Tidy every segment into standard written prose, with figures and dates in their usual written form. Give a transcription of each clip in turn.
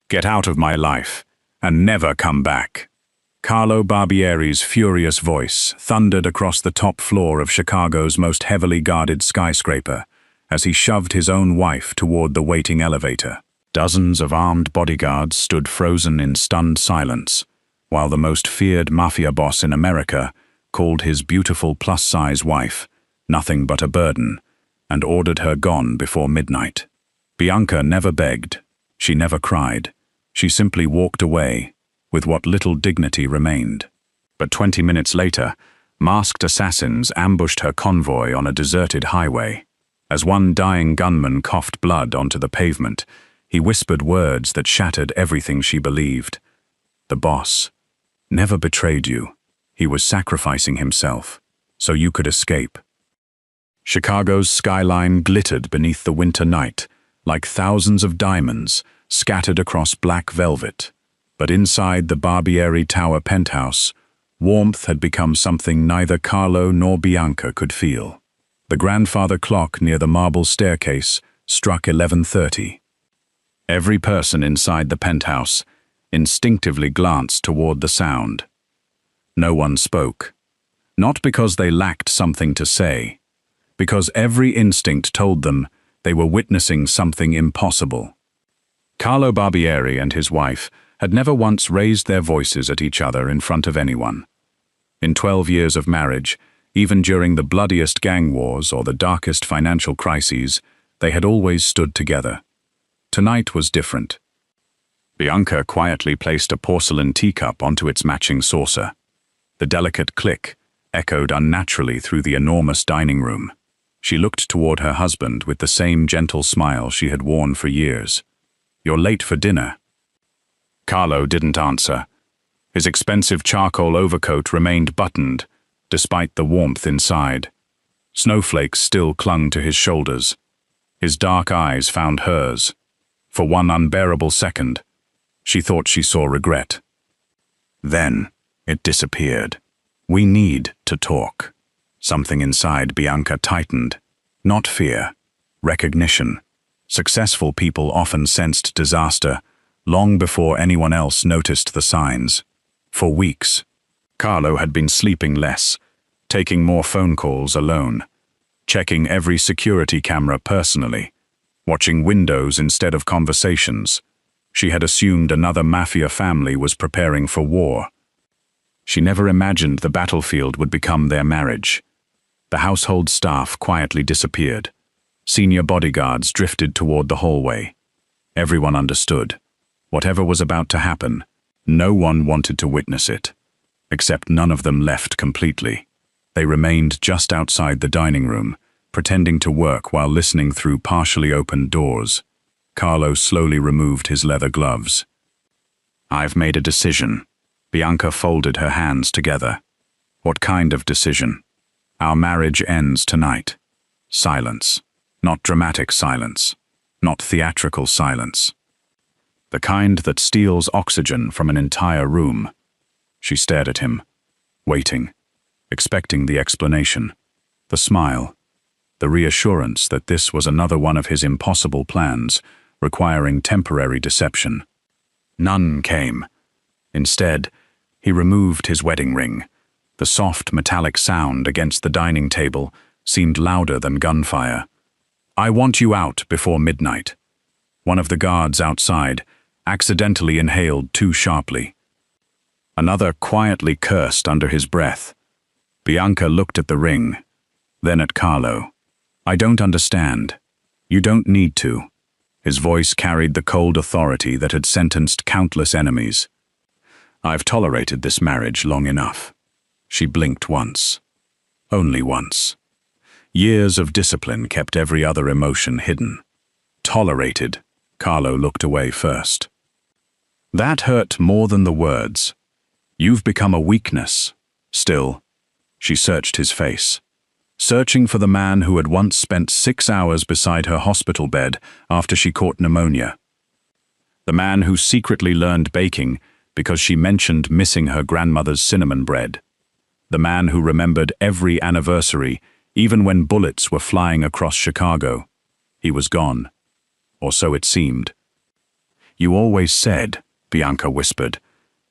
Get out of my life, and never come back." Carlo Barbieri's furious voice thundered across the top floor of Chicago's most heavily guarded skyscraper as he shoved his own wife toward the waiting elevator. Dozens of armed bodyguards stood frozen in stunned silence, while the most feared mafia boss in America called his beautiful plus-size wife nothing but a burden and ordered her gone before midnight. Bianca never begged. She never cried. She simply walked away, with what little dignity remained. But 20 minutes later, masked assassins ambushed her convoy on a deserted highway. As one dying gunman coughed blood onto the pavement, he whispered words that shattered everything she believed. The boss never betrayed you. He was sacrificing himself, so you could escape. Chicago's skyline glittered beneath the winter night, like thousands of diamonds scattered across black velvet. But inside the Barbieri Tower penthouse, warmth had become something neither Carlo nor Bianca could feel. The grandfather clock near the marble staircase struck 11:30. Every person inside the penthouse instinctively glanced toward the sound. No one spoke. Not because they lacked something to say, because every instinct told them they were witnessing something impossible. Carlo Barbieri and his wife had never once raised their voices at each other in front of anyone. In 12 years of marriage, even during the bloodiest gang wars or the darkest financial crises, they had always stood together. Tonight was different. Bianca quietly placed a porcelain teacup onto its matching saucer. The delicate click echoed unnaturally through the enormous dining room. She looked toward her husband with the same gentle smile she had worn for years. "You're late for dinner." Carlo didn't answer. His expensive charcoal overcoat remained buttoned, despite the warmth inside. Snowflakes still clung to his shoulders. His dark eyes found hers. For one unbearable second, she thought she saw regret. Then it disappeared. "We need to talk." Something inside Bianca tightened. Not fear, recognition. Successful people often sensed disaster long before anyone else noticed the signs. For weeks, Carlo had been sleeping less, taking more phone calls alone, checking every security camera personally, watching windows instead of conversations. She had assumed another mafia family was preparing for war. She never imagined the battlefield would become their marriage. The household staff quietly disappeared. Senior bodyguards drifted toward the hallway. Everyone understood. Whatever was about to happen, no one wanted to witness it. Except none of them left completely. They remained just outside the dining room, pretending to work while listening through partially opened doors. Carlo slowly removed his leather gloves. "I've made a decision." Bianca folded her hands together. "What kind of decision?" "Our marriage ends tonight." Silence. Not dramatic silence. Not theatrical silence. The kind that steals oxygen from an entire room. She stared at him, waiting, expecting the explanation, the smile, the reassurance that this was another one of his impossible plans, requiring temporary deception. None came. Instead, he removed his wedding ring. The soft metallic sound against the dining table seemed louder than gunfire. "I want you out before midnight." One of the guards outside accidentally inhaled too sharply. Another quietly cursed under his breath. Bianca looked at the ring, then at Carlo. "I don't understand. You don't need to." His voice carried the cold authority that had sentenced countless enemies. "I've tolerated this marriage long enough." She blinked once. Only once. Years of discipline kept every other emotion hidden. Tolerated. Carlo looked away first. That hurt more than the words. "You've become a weakness." Still, she searched his face, searching for the man who had once spent 6 hours beside her hospital bed after she caught pneumonia. The man who secretly learned baking because she mentioned missing her grandmother's cinnamon bread. The man who remembered every anniversary, even when bullets were flying across Chicago. He was gone, or so it seemed. You always said, Bianca whispered,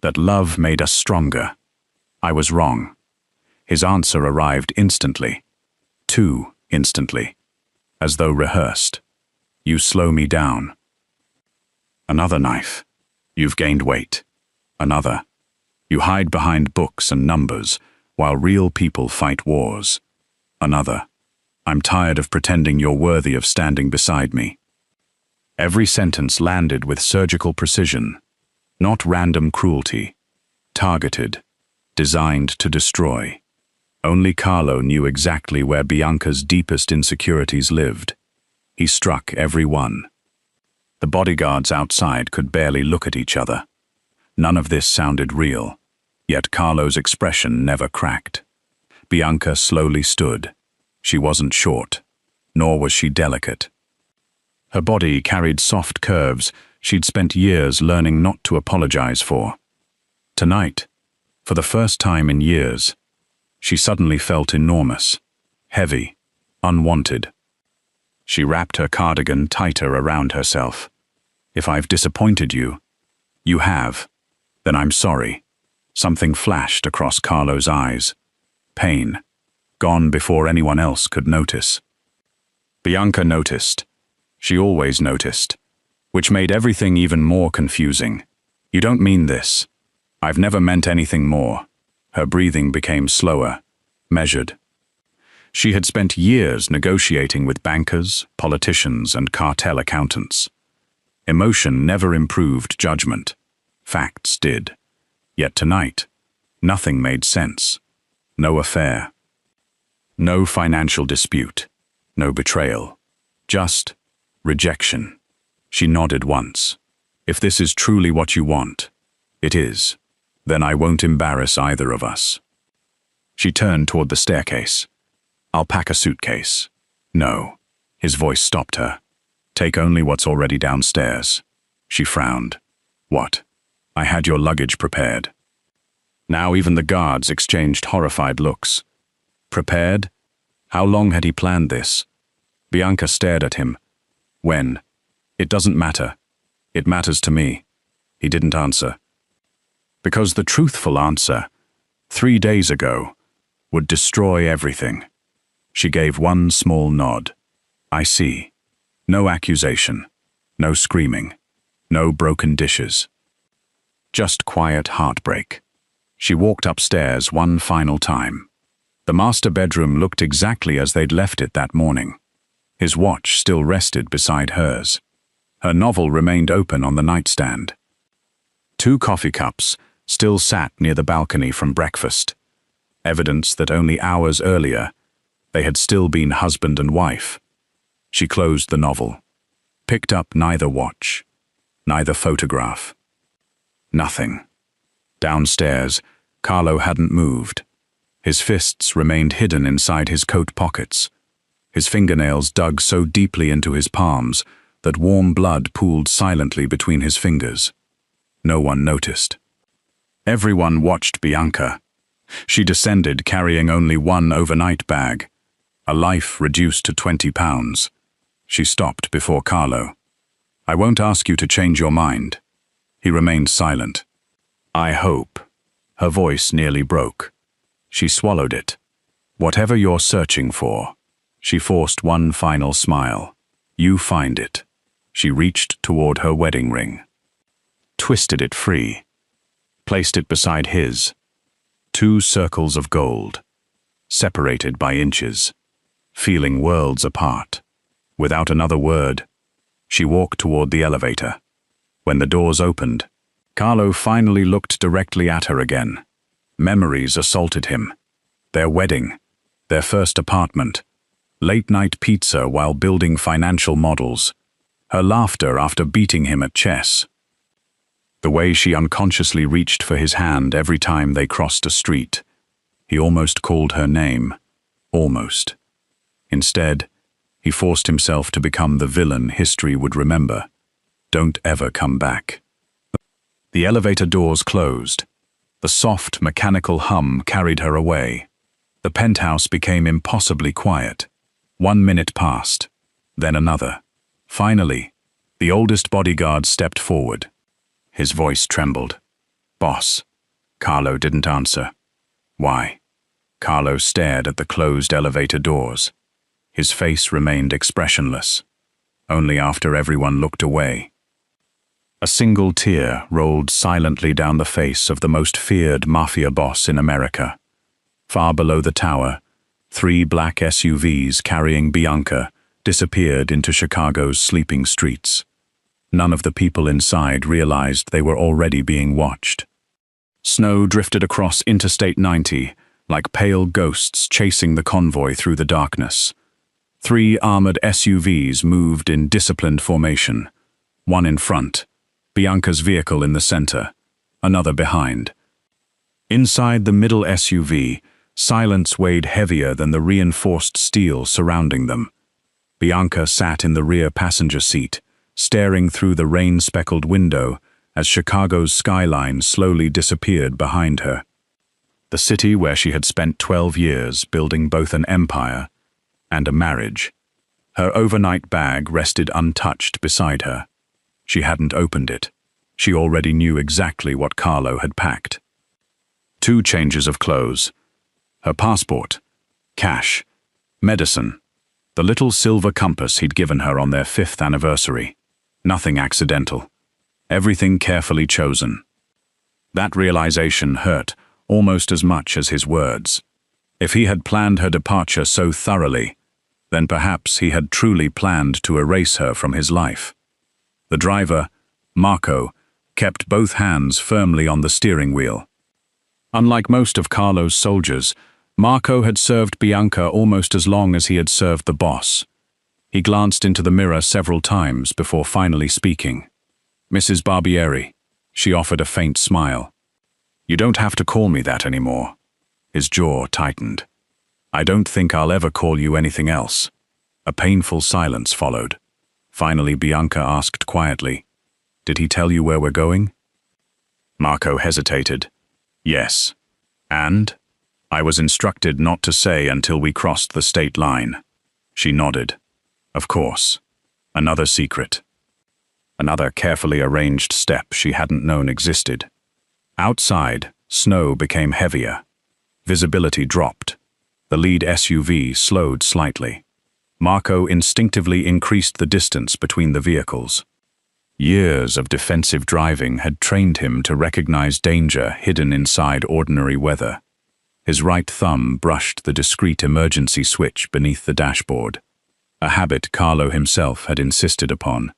that love made us stronger. I was wrong. His answer arrived instantly. Too instantly. As though rehearsed. You slow me down. Another knife. You've gained weight. Another. You hide behind books and numbers, while real people fight wars. Another. I'm tired of pretending you're worthy of standing beside me. Every sentence landed with surgical precision, not random cruelty. Targeted. Designed to destroy. Only Carlo knew exactly where Bianca's deepest insecurities lived. He struck every one. The bodyguards outside could barely look at each other. None of this sounded real, yet Carlo's expression never cracked. Bianca slowly stood. She wasn't short, nor was she delicate. Her body carried soft curves she'd spent years learning not to apologize for. Tonight, for the first time in years, she suddenly felt enormous, heavy, unwanted. She wrapped her cardigan tighter around herself. If I've disappointed you, you have, then I'm sorry. Something flashed across Carlo's eyes. Pain, gone before anyone else could notice. Bianca noticed. She always noticed, which made everything even more confusing. You don't mean this. I've never meant anything more. Her breathing became slower, measured. She had spent years negotiating with bankers, politicians, and cartel accountants. Emotion never improved judgment. Facts did. Yet tonight, nothing made sense. No affair. No financial dispute. No betrayal. Just rejection. She nodded once. If this is truly what you want, it is. Then I won't embarrass either of us. She turned toward the staircase. I'll pack a suitcase. No. His voice stopped her. Take only what's already downstairs. She frowned. What? I had your luggage prepared. Now even the guards exchanged horrified looks. Prepared? How long had he planned this? Bianca stared at him. When? It doesn't matter. It matters to me. He didn't answer. Because the truthful answer, 3 days ago, would destroy everything. She gave one small nod. I see. No accusation. No screaming. No broken dishes. Just quiet heartbreak. She walked upstairs one final time. The master bedroom looked exactly as they'd left it that morning. His watch still rested beside hers. Her novel remained open on the nightstand. 2 coffee cups still sat near the balcony from breakfast. Evidence that only hours earlier, they had still been husband and wife. She closed the novel. Picked up neither watch. Neither photograph. Nothing. Downstairs, Carlo hadn't moved. His fists remained hidden inside his coat pockets. His fingernails dug so deeply into his palms that warm blood pooled silently between his fingers. No one noticed. Everyone watched Bianca. She descended carrying only one overnight bag, a life reduced to 20 pounds. She stopped before Carlo. I won't ask you to change your mind. He remained silent. I hope. Her voice nearly broke. She swallowed it. Whatever you're searching for. She forced one final smile. You find it. She reached toward her wedding ring. Twisted it free. Placed it beside his. 2 circles of gold. Separated by inches. Feeling worlds apart. Without another word, she walked toward the elevator. When the doors opened, Carlo finally looked directly at her again. Memories assaulted him. Their wedding. Their first apartment. Late-night pizza while building financial models. Her laughter after beating him at chess. The way she unconsciously reached for his hand every time they crossed a street. He almost called her name. Almost. Instead, he forced himself to become the villain history would remember. Don't ever come back. The elevator doors closed. The soft, mechanical hum carried her away. The penthouse became impossibly quiet. 1 minute passed, then another. Finally, The oldest bodyguard stepped forward. His voice trembled. "Boss." Carlo didn't answer. "Why?" Carlo stared at the closed elevator doors. His face remained expressionless. Only after everyone looked away. A single tear rolled silently down the face of the most feared mafia boss in America. Far below the tower, 3 black SUVs carrying Bianca disappeared into Chicago's sleeping streets. None of the people inside realized they were already being watched. Snow drifted across Interstate 90 like pale ghosts chasing the convoy through the darkness. 3 armored SUVs moved in disciplined formation, one in front, Bianca's vehicle in the center, another behind. Inside the middle SUV, silence weighed heavier than the reinforced steel surrounding them. Bianca sat in the rear passenger seat, staring through the rain-speckled window as Chicago's skyline slowly disappeared behind her. The city where she had spent 12 years building both an empire and a marriage. Her overnight bag rested untouched beside her. She hadn't opened it. She already knew exactly what Carlo had packed. 2 changes of clothes. Her passport, cash, medicine, the little silver compass he'd given her on their 5th anniversary. Nothing accidental. Everything carefully chosen. That realization hurt almost as much as his words. If he had planned her departure so thoroughly, then perhaps he had truly planned to erase her from his life. The driver, Marco, kept both hands firmly on the steering wheel. Unlike most of Carlo's soldiers, Marco had served Bianca almost as long as he had served the boss. He glanced into the mirror several times before finally speaking. "Mrs. Barbieri," she offered a faint smile. "You don't have to call me that anymore." His jaw tightened. "I don't think I'll ever call you anything else." A painful silence followed. Finally, Bianca asked quietly, "Did he tell you where we're going?" Marco hesitated. "Yes. And? I was instructed not to say until we crossed the state line." She nodded. "Of course. Another secret." Another carefully arranged step she hadn't known existed. Outside, snow became heavier. Visibility dropped. The lead SUV slowed slightly. Marco instinctively increased the distance between the vehicles. Years of defensive driving had trained him to recognize danger hidden inside ordinary weather. His right thumb brushed the discreet emergency switch beneath the dashboard, a habit Carlo himself had insisted upon.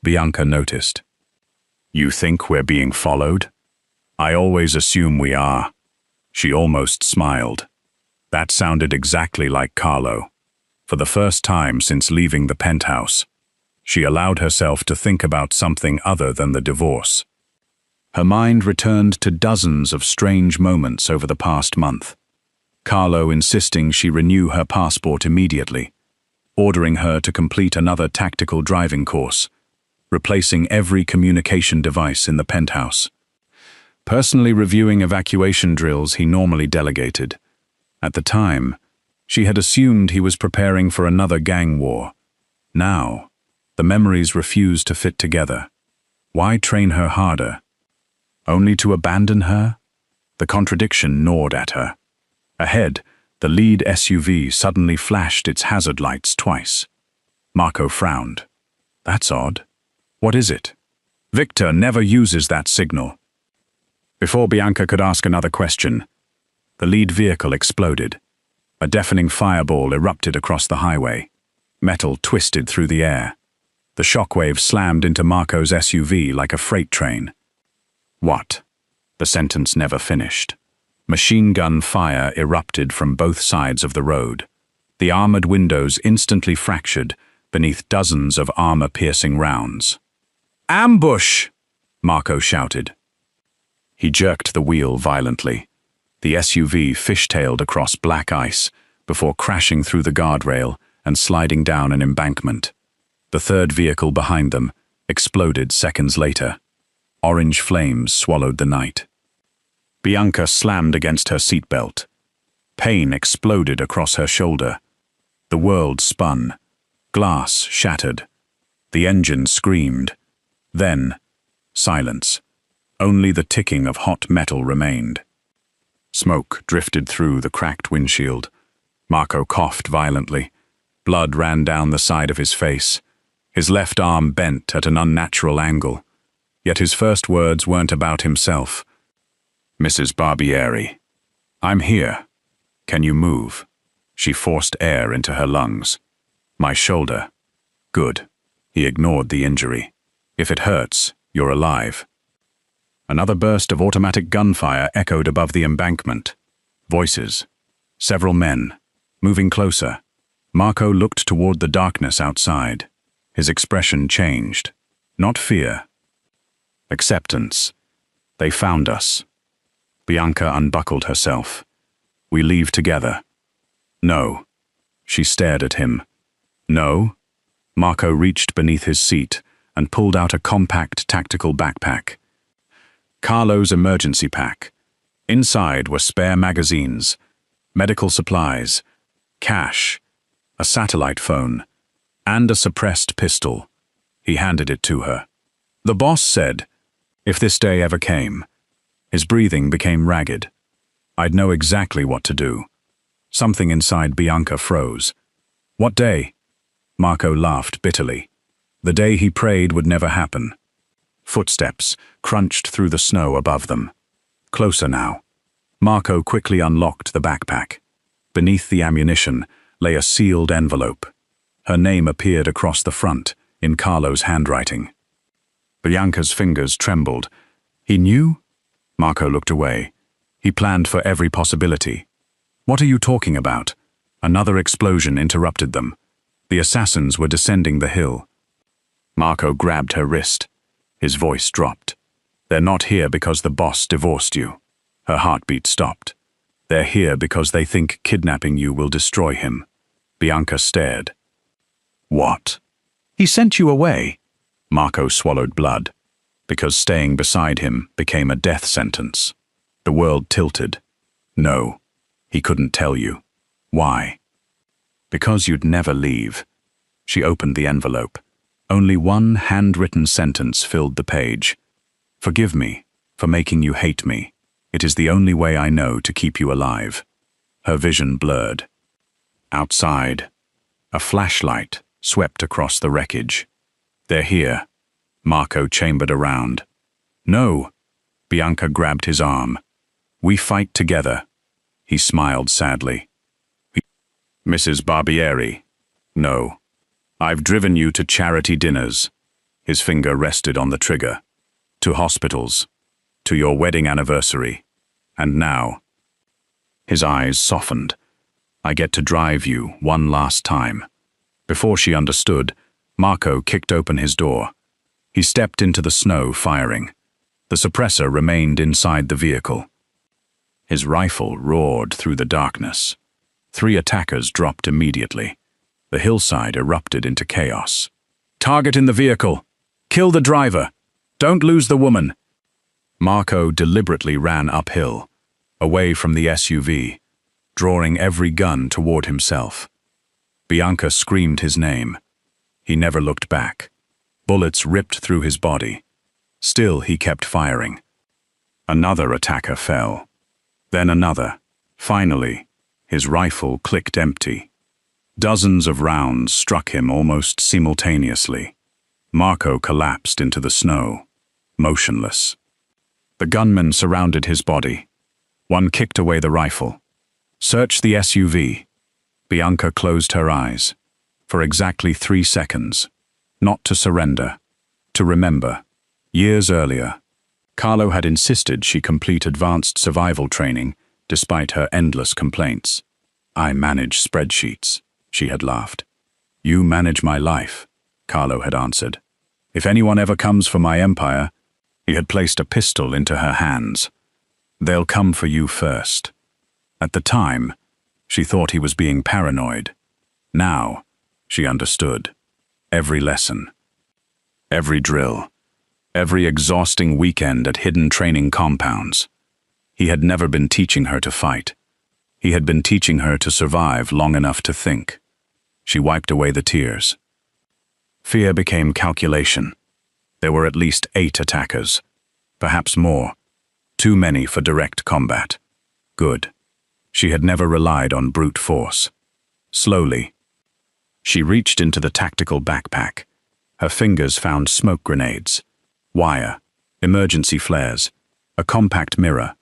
Bianca noticed. "You think we're being followed?" "I always assume we are." She almost smiled. That sounded exactly like Carlo. For the first time since leaving the penthouse, she allowed herself to think about something other than the divorce. Her mind returned to dozens of strange moments over the past month. Carlo insisting she renew her passport immediately, ordering her to complete another tactical driving course, replacing every communication device in the penthouse, personally reviewing evacuation drills he normally delegated. At the time, she had assumed he was preparing for another gang war. Now, the memories refused to fit together. Why train her harder? Only to abandon her? The contradiction gnawed at her. Ahead, the lead SUV suddenly flashed its hazard lights twice. Marco frowned. "That's odd. What is it?" "Victor never uses that signal." Before Bianca could ask another question, the lead vehicle exploded. A deafening fireball erupted across the highway. Metal twisted through the air. The shockwave slammed into Marco's SUV like a freight train. "What?" The sentence never finished. Machine gun fire erupted from both sides of the road. The armored windows instantly fractured beneath dozens of armor-piercing rounds. "Ambush!" Marco shouted. He jerked the wheel violently. The SUV fishtailed across black ice before crashing through the guardrail and sliding down an embankment. The third vehicle behind them exploded seconds later. Orange flames swallowed the night. Bianca slammed against her seatbelt. Pain exploded across her shoulder. The world spun. Glass shattered. The engine screamed. Then, silence. Only the ticking of hot metal remained. Smoke drifted through the cracked windshield. Marco coughed violently. Blood ran down the side of his face. His left arm bent at an unnatural angle. Yet his first words weren't about himself. "Mrs. Barbieri, I'm here. Can you move?" She forced air into her lungs. "My shoulder." "Good." He ignored the injury. "If it hurts, you're alive." Another burst of automatic gunfire echoed above the embankment. Voices. Several men. Moving closer. Marco looked toward the darkness outside. His expression changed. Not fear. Acceptance. "They found us." Bianca unbuckled herself. "We leave together." "No." She stared at him. "No?" Marco reached beneath his seat and pulled out a compact tactical backpack. Carlo's emergency pack. Inside were spare magazines, medical supplies, cash, a satellite phone, and a suppressed pistol. He handed it to her. "The boss said, if this day ever came." His breathing became ragged. "I'd know exactly what to do." Something inside Bianca froze. "What day?" Marco laughed bitterly. The day he prayed would never happen. Footsteps crunched through the snow above them. Closer now. Marco quickly unlocked the backpack. Beneath the ammunition lay a sealed envelope. Her name appeared across the front, in Carlo's handwriting. Bianca's fingers trembled. He knew? Marco looked away. He planned for every possibility. "What are you talking about?" Another explosion interrupted them. The assassins were descending the hill. Marco grabbed her wrist. His voice dropped. "They're not here because the boss divorced you." Her heartbeat stopped. "They're here because they think kidnapping you will destroy him." Bianca stared. "What?" "He sent you away." Marco swallowed blood. Because staying beside him became a death sentence. The world tilted. "No, he couldn't tell you." "Why?" "Because you'd never leave." She opened the envelope. Only one handwritten sentence filled the page. "Forgive me for making you hate me. It is the only way I know to keep you alive." Her vision blurred. Outside, a flashlight swept across the wreckage. "They're here." Marco chambered around. "No." Bianca grabbed his arm. "We fight together." He smiled sadly. "Mrs. Barbieri, no. I've driven you to charity dinners." His finger rested on the trigger. "To hospitals. To your wedding anniversary. And now." His eyes softened. "I get to drive you one last time." Before she understood, Marco kicked open his door. He stepped into the snow, firing. The suppressor remained inside the vehicle. His rifle roared through the darkness. 3 attackers dropped immediately. The hillside erupted into chaos. "Target in the vehicle! Kill the driver! Don't lose the woman!" Marco deliberately ran uphill, away from the SUV, drawing every gun toward himself. Bianca screamed his name. He never looked back. Bullets ripped through his body. Still he kept firing. Another attacker fell. Then another. Finally, his rifle clicked empty. Dozens of rounds struck him almost simultaneously. Marco collapsed into the snow, motionless. The gunmen surrounded his body. One kicked away the rifle. "Search the SUV." Bianca closed her eyes. For exactly 3 seconds. Not to surrender. To remember. Years earlier, Carlo had insisted she complete advanced survival training, despite her endless complaints. "I manage spreadsheets," she had laughed. "You manage my life," Carlo had answered. "If anyone ever comes for my empire," he had placed a pistol into her hands. "They'll come for you first." At the time, she thought he was being paranoid. Now, she understood. Every lesson. Every drill. Every exhausting weekend at hidden training compounds. He had never been teaching her to fight. He had been teaching her to survive long enough to think. She wiped away the tears. Fear became calculation. There were at least 8 attackers. Perhaps more. Too many for direct combat. Good. She had never relied on brute force. Slowly, she reached into the tactical backpack. Her fingers found smoke grenades, wire, emergency flares, a compact mirror,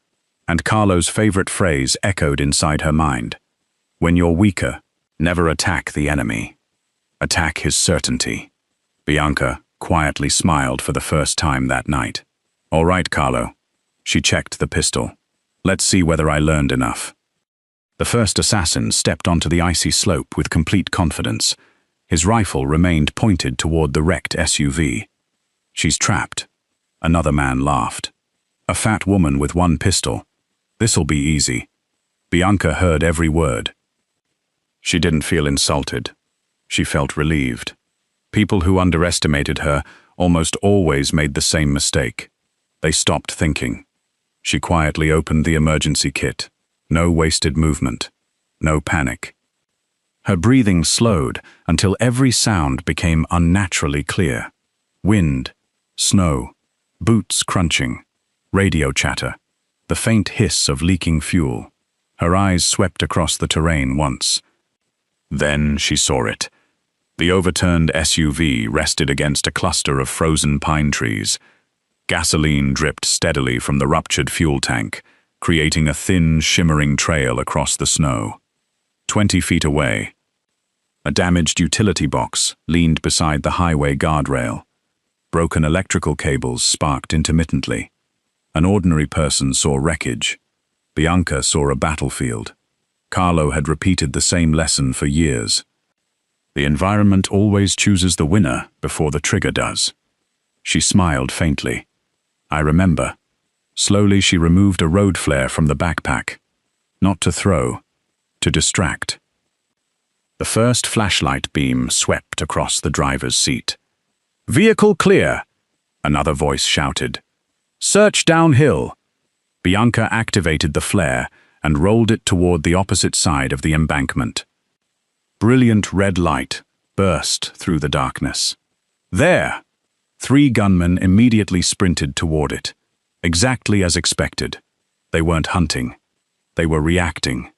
and Carlo's favorite phrase echoed inside her mind. When you're weaker, never attack the enemy. Attack his certainty. Bianca quietly smiled for the first time that night. All right, Carlo. She checked the pistol. Let's see whether I learned enough. The first assassin stepped onto the icy slope with complete confidence. His rifle remained pointed toward the wrecked SUV. She's trapped. Another man laughed. A fat woman with 1 pistol. This'll be easy. Bianca heard every word. She didn't feel insulted. She felt relieved. People who underestimated her almost always made the same mistake. They stopped thinking. She quietly opened the emergency kit. No wasted movement. No panic. Her breathing slowed until every sound became unnaturally clear. Wind, snow, boots crunching, radio chatter, the faint hiss of leaking fuel. Her eyes swept across the terrain once. Then she saw it. The overturned SUV rested against a cluster of frozen pine trees. Gasoline dripped steadily from the ruptured fuel tank, creating a thin, shimmering trail across the snow. 20 feet away, a damaged utility box leaned beside the highway guardrail. Broken electrical cables sparked intermittently. An ordinary person saw wreckage. Bianca saw a battlefield. Carlo had repeated the same lesson for years. The environment always chooses the winner before the trigger does. She smiled faintly. I remember. Slowly she removed a road flare from the backpack. Not to throw, to distract. The first flashlight beam swept across the driver's seat. Vehicle clear, another voice shouted. Search downhill. Bianca activated the flare and rolled it toward the opposite side of the embankment. Brilliant red light burst through the darkness. There! 3 gunmen immediately sprinted toward it. Exactly as expected. They weren't hunting. They were reacting.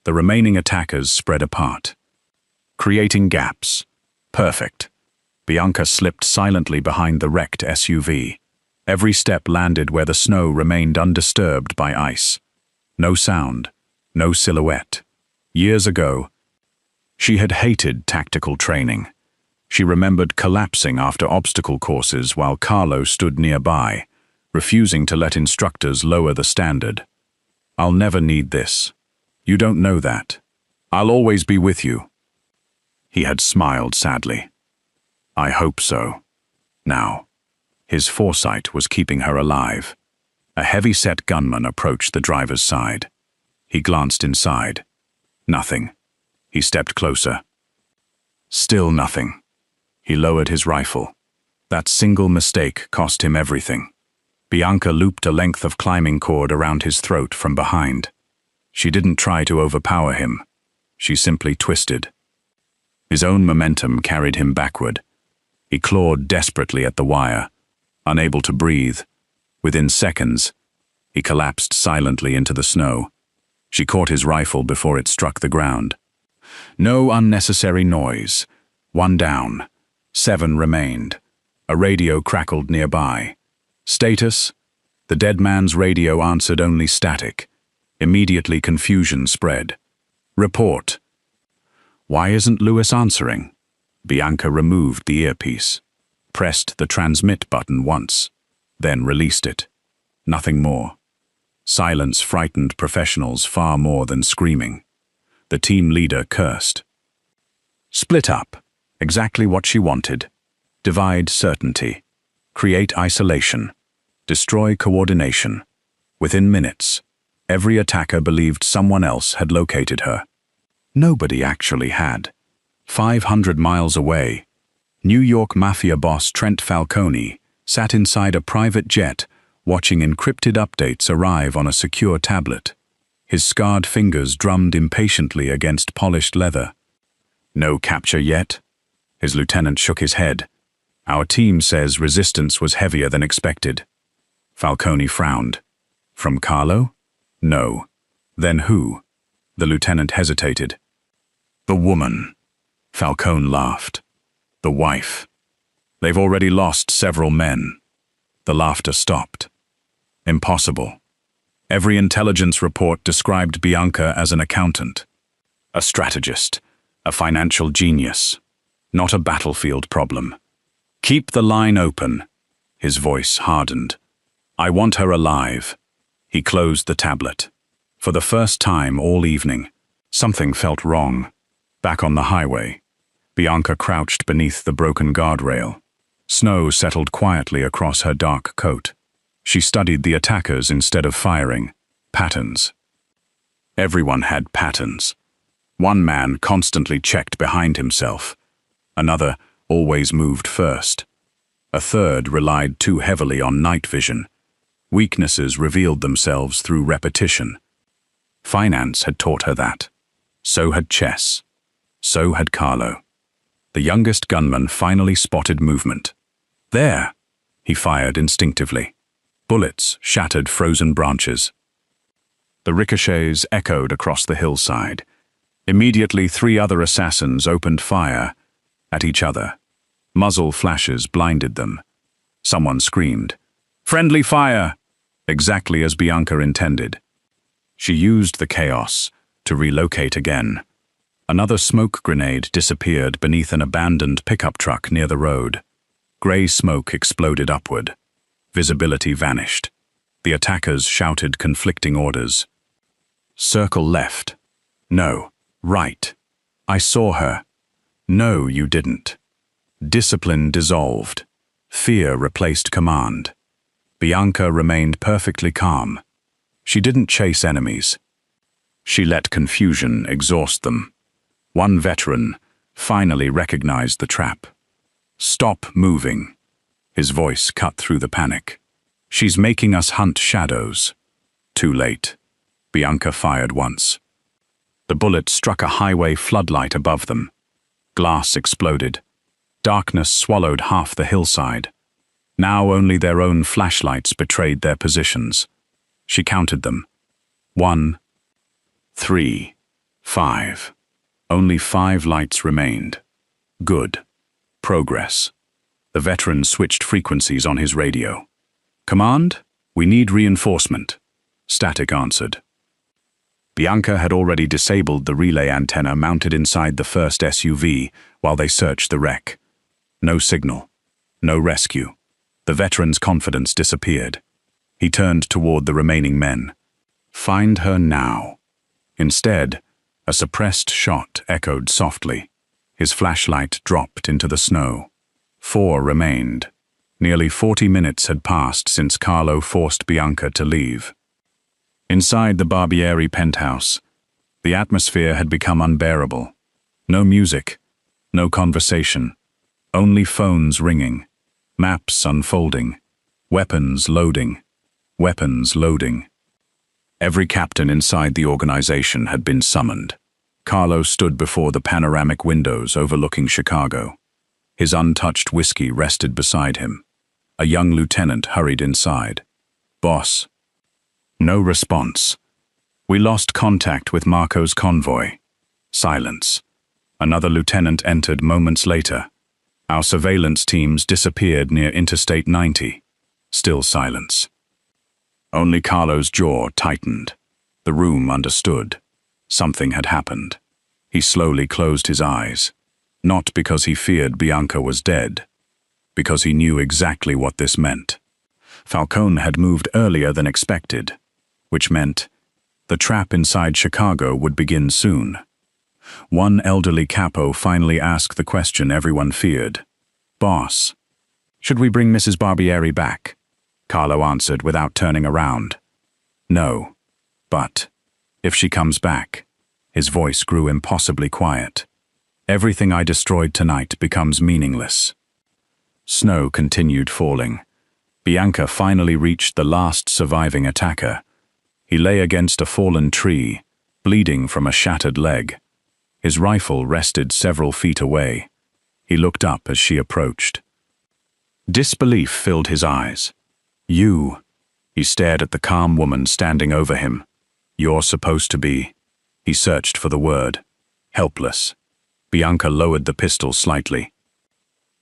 The remaining attackers spread apart, creating gaps. Perfect. Bianca slipped silently behind the wrecked SUV. Every step landed where the snow remained undisturbed by ice. No sound, no silhouette. Years ago, she had hated tactical training. She remembered collapsing after obstacle courses while Carlo stood nearby, refusing to let instructors lower the standard. I'll never need this. You don't know that. I'll always be with you. He had smiled sadly. I hope so. Now, his foresight was keeping her alive. A heavy-set gunman approached the driver's side. He glanced inside. Nothing. He stepped closer. Still nothing. He lowered his rifle. That single mistake cost him everything. Bianca looped a length of climbing cord around his throat from behind. She didn't try to overpower him. She simply twisted. His own momentum carried him backward. He clawed desperately at the wire, unable to breathe. Within seconds, he collapsed silently into the snow. She caught his rifle before it struck the ground. No unnecessary noise. 1 down. 7 remained. A radio crackled nearby. Status? The dead man's radio answered only static. Immediately confusion spread. Report. Why isn't Lewis answering? Bianca removed the earpiece, pressed the transmit button once, then released it. Nothing more. Silence frightened professionals far more than screaming. The team leader cursed. Split up. Exactly what she wanted. Divide certainty. Create isolation. Destroy coordination. Within minutes, every attacker believed someone else had located her. Nobody actually had. 500 miles away, New York MAFIA boss Trent Falcone sat inside a private jet watching encrypted updates arrive on a secure tablet. His scarred fingers drummed impatiently against polished leather. No capture yet? His lieutenant shook his head. Our team says resistance was heavier than expected. Falcone frowned. From Carlo? No. Then who? The lieutenant hesitated. The woman. Falcone laughed. The wife. They've already lost several men. The laughter stopped. Impossible. Every intelligence report described Bianca as an accountant, a strategist, a financial genius, not a battlefield problem. Keep the line open. His voice hardened. I want her alive. He closed the tablet. For the first time all evening, something felt wrong. Back on the highway, Bianca crouched beneath the broken guardrail. Snow settled quietly across her dark coat. She studied the attackers instead of firing. Patterns. Everyone had patterns. One man constantly checked behind himself. Another always moved first. A third relied too heavily on night vision. Weaknesses revealed themselves through repetition. Finance had taught her that. So had chess. So had Carlo. The youngest gunman finally spotted movement. There! He fired instinctively. Bullets shattered frozen branches. The ricochets echoed across the hillside. Immediately 3 other assassins opened fire at each other. Muzzle flashes blinded them. Someone screamed, "Friendly fire!" exactly as Bianca intended. She used the chaos to relocate again. Another smoke grenade disappeared beneath an abandoned pickup truck near the road. Grey smoke exploded upward. Visibility vanished. The attackers shouted conflicting orders. Circle left. No, right. I saw her. No, you didn't. Discipline dissolved. Fear replaced command. Bianca remained perfectly calm. She didn't chase enemies. She let confusion exhaust them. One veteran finally recognized the trap. Stop moving. His voice cut through the panic. She's making us hunt shadows. Too late. Bianca fired once. The bullet struck a highway floodlight above them. Glass exploded. Darkness swallowed half the hillside. Now only their own flashlights betrayed their positions. She counted them. 1, 3, 5. Only 5 lights remained. Good. Progress. The veteran switched frequencies on his radio. Command, we need reinforcement. Static answered. Bianca had already disabled the relay antenna mounted inside the first SUV while they searched the wreck. No signal. No rescue. The veteran's confidence disappeared. He turned toward the remaining men. Find her now. Instead, a suppressed shot echoed softly. His flashlight dropped into the snow. 4 remained. Nearly 40 minutes had passed since Carlo forced Bianca to leave. Inside the Barbieri penthouse, the atmosphere had become unbearable. No music, no conversation, only phones ringing, maps unfolding, weapons loading, weapons loading. Every captain inside the organization had been summoned. Carlo stood before the panoramic windows overlooking Chicago. His untouched whiskey rested beside him. A young lieutenant hurried inside. Boss. No response. We lost contact with Marco's convoy. Silence. Another lieutenant entered moments later. Our surveillance teams disappeared near Interstate 90. Still silence. Only Carlo's jaw tightened. The room understood. Something had happened. He slowly closed his eyes. Not because he feared Bianca was dead. Because he knew exactly what this meant. Falcone had moved earlier than expected, which meant the trap inside Chicago would begin soon. One elderly capo finally asked the question everyone feared. Boss, should we bring Mrs. Barbieri back? Carlo answered without turning around. No, but if she comes back. His voice grew impossibly quiet. Everything I destroyed tonight becomes meaningless. Snow continued falling. Bianca finally reached the last surviving attacker. He lay against a fallen tree, bleeding from a shattered leg. His rifle rested several feet away. He looked up as she approached. Disbelief filled his eyes. You. He stared at the calm woman standing over him. You're supposed to be. He searched for the word. Helpless. Bianca lowered the pistol slightly.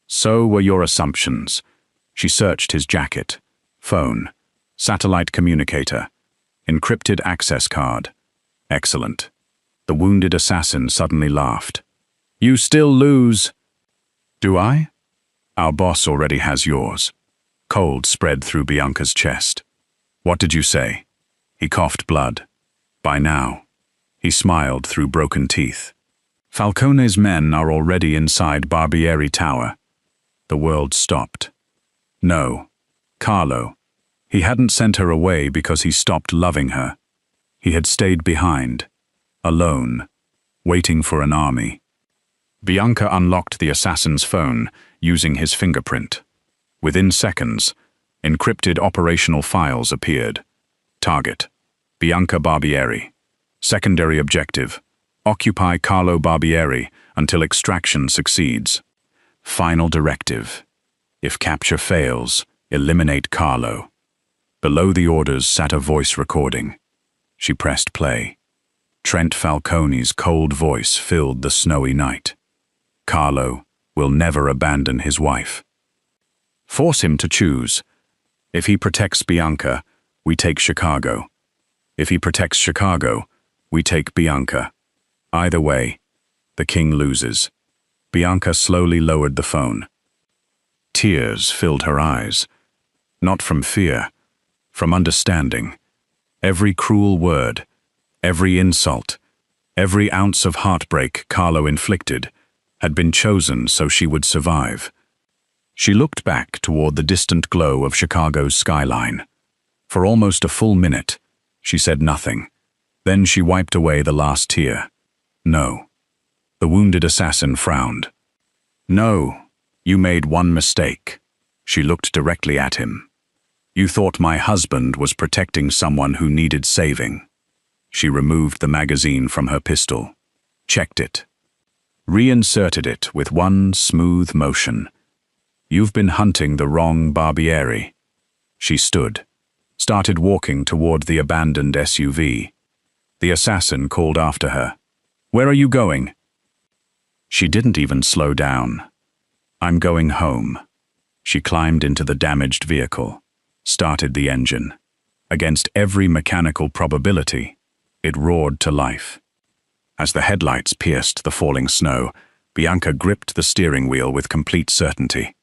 So were your assumptions. She searched his jacket. Phone. Satellite communicator. Encrypted access card. Excellent. The wounded assassin suddenly laughed. You still lose. Do I? Our boss already has yours. Cold spread through Bianca's chest. What did you say? He coughed blood. By now. He smiled through broken teeth. Falcone's men are already inside Barbieri Tower. The world stopped. No. Carlo. He hadn't sent her away because he stopped loving her. He had stayed behind, alone, waiting for an army. Bianca unlocked the assassin's phone using his fingerprint. Within seconds, encrypted operational files appeared. Target: Bianca Barbieri. Secondary objective: occupy Carlo Barbieri until extraction succeeds. Final directive: if capture fails, eliminate Carlo. Below the orders sat a voice recording. She pressed play. Trent Falcone's cold voice filled the snowy night. Carlo will never abandon his wife. Force him to choose. If he protects Bianca, we take Chicago. If he protects Chicago, we take Bianca. Either way, the king loses. Bianca slowly lowered the phone. Tears filled her eyes. Not from fear, from understanding. Every cruel word, every insult, every ounce of heartbreak Carlo inflicted had been chosen so she would survive. She looked back toward the distant glow of Chicago's skyline. For almost a full minute, she said nothing. Then she wiped away the last tear. No. The wounded assassin frowned. No, you made one mistake. She looked directly at him. You thought my husband was protecting someone who needed saving. She removed the magazine from her pistol, checked it, reinserted it with one smooth motion. You've been hunting the wrong Barbieri. She stood, started walking toward the abandoned SUV. The assassin called after her. Where are you going? She didn't even slow down. I'm going home. She climbed into the damaged vehicle, started the engine. Against every mechanical probability, it roared to life. As the headlights pierced the falling snow, Bianca gripped the steering wheel with complete certainty.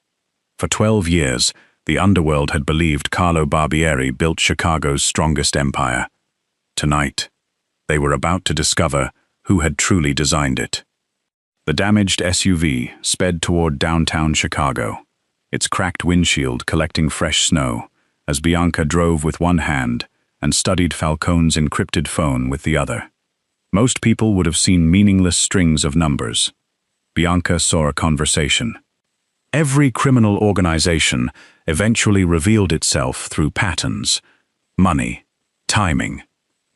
For 12 years, the underworld had believed Carlo Barbieri built Chicago's strongest empire. Tonight, they were about to discover who had truly designed it. The damaged SUV sped toward downtown Chicago, its cracked windshield collecting fresh snow, as Bianca drove with one hand and studied Falcone's encrypted phone with the other. Most people would have seen meaningless strings of numbers. Bianca saw a conversation. Every criminal organization eventually revealed itself through patterns: money, timing,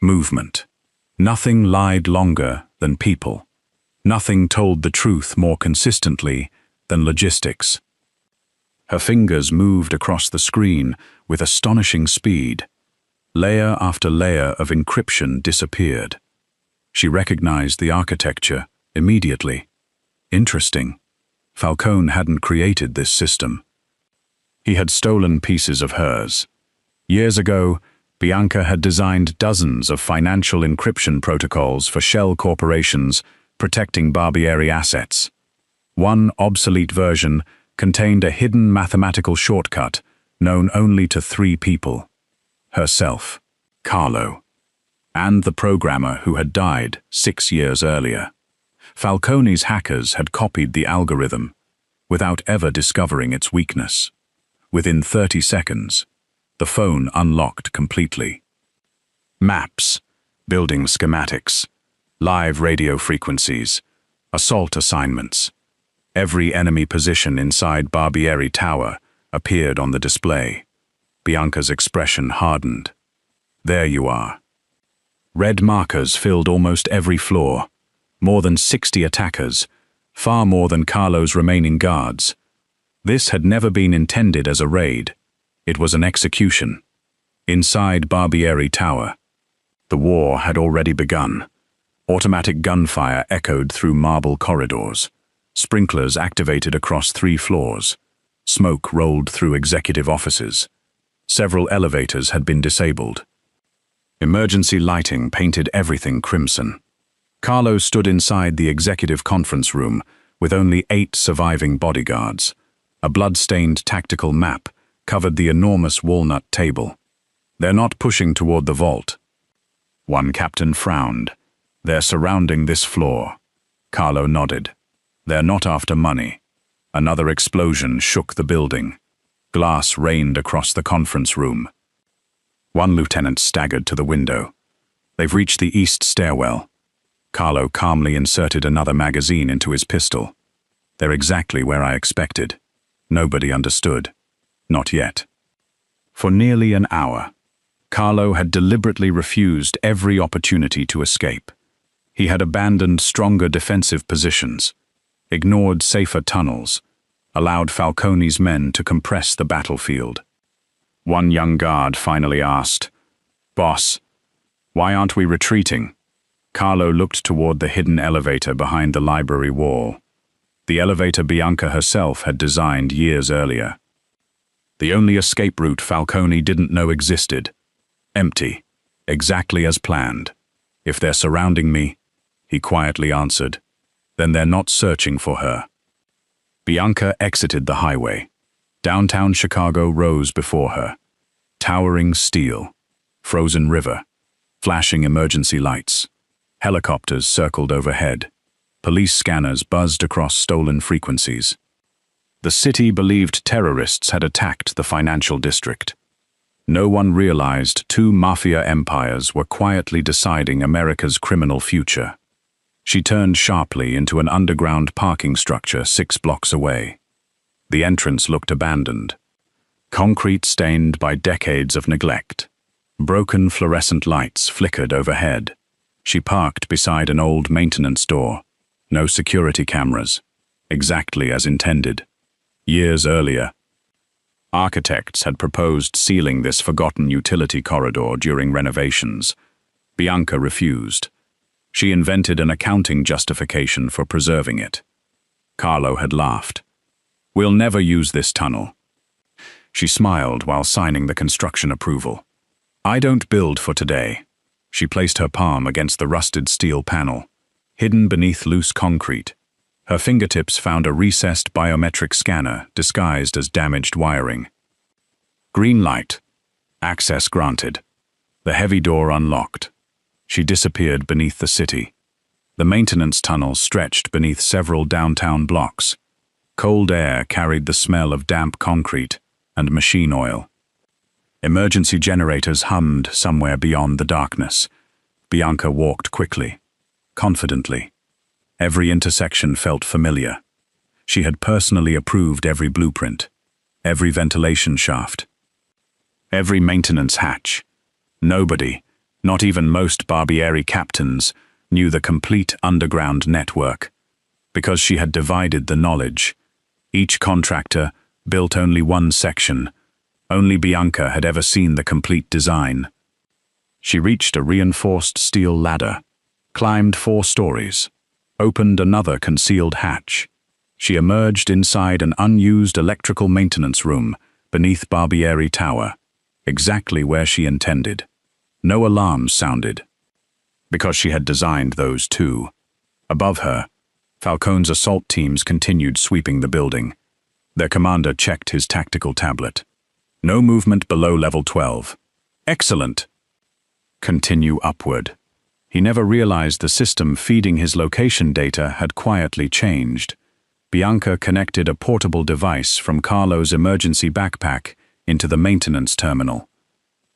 movement. Nothing lied longer than people. Nothing told the truth more consistently than logistics. Her fingers moved across the screen with astonishing speed. Layer after layer of encryption disappeared. She recognized the architecture immediately. Interesting. Falcone hadn't created this system. He had stolen pieces of hers. Years ago, Bianca had designed dozens of financial encryption protocols for shell corporations protecting Barbieri assets. One obsolete version contained a hidden mathematical shortcut known only to 3 people: herself, Carlo, and the programmer who had died 6 years earlier. Falcone's hackers had copied the algorithm without ever discovering its weakness. Within 30 seconds, the phone unlocked completely. Maps, building schematics, live radio frequencies, assault assignments. Every enemy position inside Barbieri Tower appeared on the display. Bianca's expression hardened. There you are. Red markers filled almost every floor. More than 60 attackers. far more than Carlo's remaining guards. This had never been intended as a raid. It was an execution. Inside Barbieri Tower, the war had already begun. Automatic gunfire echoed through marble corridors. Sprinklers activated across 3 floors. Smoke rolled through executive offices. Several elevators had been disabled. Emergency lighting painted everything crimson. Carlo stood inside the executive conference room with only 8 surviving bodyguards. A blood-stained tactical map covered the enormous walnut table. "They're not pushing toward the vault." One captain frowned. "They're surrounding this floor." Carlo nodded. "They're not after money." Another explosion shook the building. Glass rained across the conference room. One lieutenant staggered to the window. "They've reached the east stairwell." Carlo calmly inserted another magazine into his pistol. "They're exactly where I expected." Nobody understood. Not yet. For nearly an hour, Carlo had deliberately refused every opportunity to escape. He had abandoned stronger defensive positions, ignored safer tunnels, allowed Falcone's men to compress the battlefield. One young guard finally asked, "Boss, why aren't we retreating?" Carlo looked toward the hidden elevator behind the library wall. The elevator Bianca herself had designed years earlier. The only escape route Falcone didn't know existed. Empty, exactly as planned. "If they're surrounding me," he quietly answered, "then they're not searching for her." Bianca exited the highway. Downtown Chicago rose before her. Towering steel, frozen river, flashing emergency lights. Helicopters circled overhead. Police scanners buzzed across stolen frequencies. The city believed terrorists had attacked the financial district. No one realized 2 mafia empires were quietly deciding America's criminal future. She turned sharply into an underground parking structure 6 blocks away. The entrance looked abandoned. Concrete stained by decades of neglect. Broken fluorescent lights flickered overhead. She parked beside an old maintenance door. No security cameras. Exactly as intended. Years earlier, architects had proposed sealing this forgotten utility corridor during renovations. Bianca refused. She invented an accounting justification for preserving it. Carlo had laughed. "We'll never use this tunnel." She smiled while signing the construction approval. "I don't build for today." She placed her palm against the rusted steel panel. Hidden beneath loose concrete, her fingertips found a recessed biometric scanner disguised as damaged wiring. Green light. Access granted. The heavy door unlocked. She disappeared beneath the city. The maintenance tunnel stretched beneath several downtown blocks. Cold air carried the smell of damp concrete and machine oil. Emergency generators hummed somewhere beyond the darkness. Bianca walked quickly, confidently. Every intersection felt familiar. She had personally approved every blueprint, every ventilation shaft, every maintenance hatch. Nobody, not even most Barbieri captains, knew the complete underground network. Because she had divided the knowledge. Each contractor built only one section. Only Bianca had ever seen the complete design. She reached a reinforced steel ladder, climbed 4 stories, opened another concealed hatch. She emerged inside an unused electrical maintenance room beneath Barbieri Tower, exactly where she intended. No alarms sounded, because she had designed those too. Above her, Falcone's assault teams continued sweeping the building. Their commander checked his tactical tablet. "No movement below level 12. Excellent. Continue upward." He never realized the system feeding his location data had quietly changed. Bianca connected a portable device from Carlo's emergency backpack into the maintenance terminal.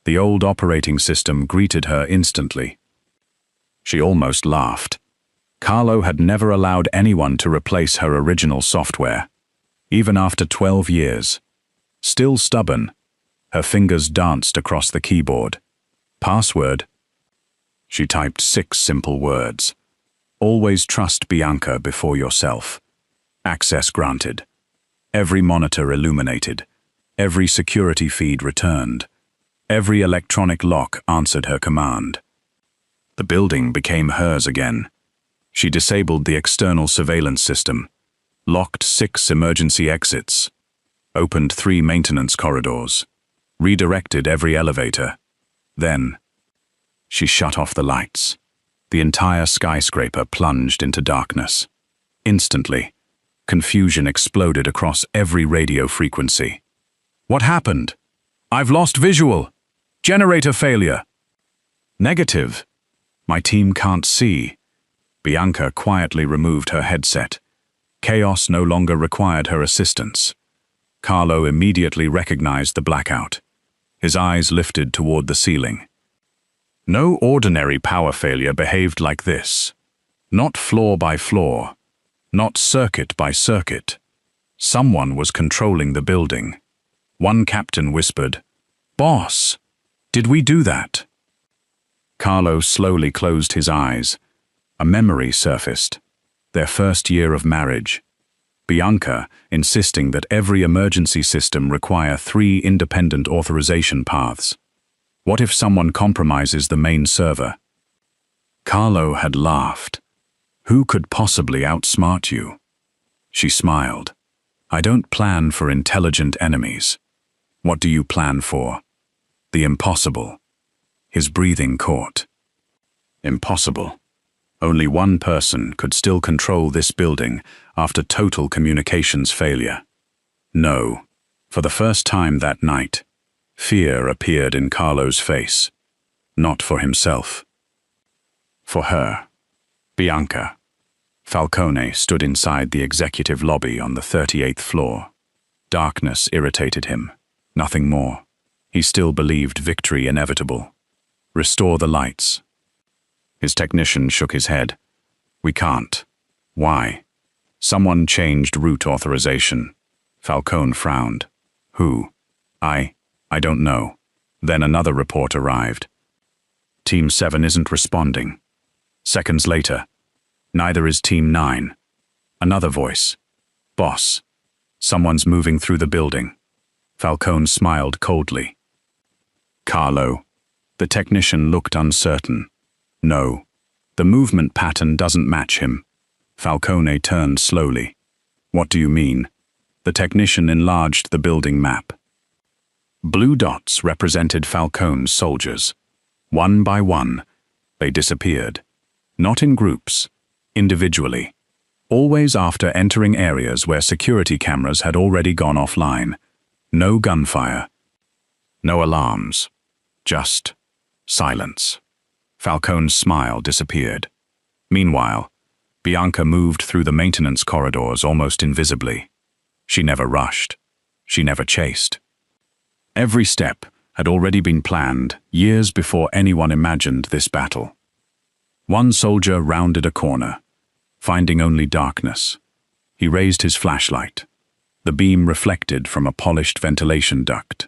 The old operating system greeted her instantly. She almost laughed. Carlo had never allowed anyone to replace her original software, even after 12 years. Still stubborn, her fingers danced across the keyboard. Password. She typed 6 simple words. "Always trust Bianca before yourself." Access granted. Every monitor illuminated. Every security feed returned. Every electronic lock answered her command. The building became hers again. She disabled the external surveillance system, locked 6 emergency exits, opened 3 maintenance corridors, redirected every elevator. Then, she shut off the lights. The entire skyscraper plunged into darkness. Instantly, confusion exploded across every radio frequency. What happened? I've lost visual. Generator failure. Negative. My team can't see. Bianca quietly removed her headset. Chaos no longer required her assistance. Carlo immediately recognized the blackout. His eyes lifted toward the ceiling. No ordinary power failure behaved like this. Not floor by floor. Not circuit by circuit. Someone was controlling the building. One captain whispered, "Boss, did we do that?" Carlo slowly closed his eyes. A memory surfaced. Their first year of marriage. Bianca insisting that every emergency system require 3 independent authorization paths. What if someone compromises the main server? Carlo had laughed. Who could possibly outsmart you? She smiled. I don't plan for intelligent enemies. What do you plan for? The impossible. His breathing caught. Impossible. Only one person could still control this building after total communications failure. No. For the first time that night, fear appeared in Carlo's face. Not for himself. For her. Bianca. Falcone stood inside the executive lobby on the 38th floor. Darkness irritated him. Nothing more. He still believed victory inevitable. Restore the lights. His technician shook his head. We can't. Why? Someone changed route authorization. Falcone frowned. Who? I don't know. Then another report arrived. Team 7 isn't responding. Seconds later, neither is Team 9. Another voice. Boss. Someone's moving through the building. Falcone smiled coldly. Carlo. The technician looked uncertain. No. The movement pattern doesn't match him. Falcone turned slowly. What do you mean? The technician enlarged the building map. Blue dots represented Falcone's soldiers. One by one, they disappeared. Not in groups, individually. Always after entering areas where security cameras had already gone offline. No gunfire. No alarms. Just silence. Falcone's smile disappeared. Meanwhile, Bianca moved through the maintenance corridors almost invisibly. She never rushed. She never chased. Every step had already been planned years before anyone imagined this battle. One soldier rounded a corner, finding only darkness. He raised his flashlight. The beam reflected from a polished ventilation duct.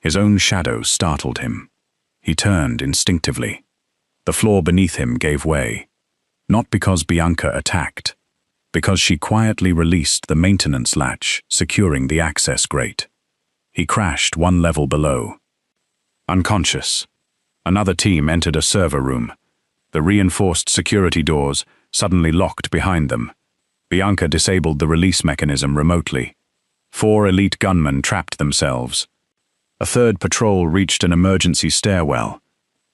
His own shadow startled him. He turned instinctively. The floor beneath him gave way, not because Bianca attacked, because she quietly released the maintenance latch securing the access grate. He crashed 1 level below. Unconscious, another team entered a server room. The reinforced security doors suddenly locked behind them. Bianca disabled the release mechanism remotely. 4 elite gunmen trapped themselves. A third patrol reached an emergency stairwell.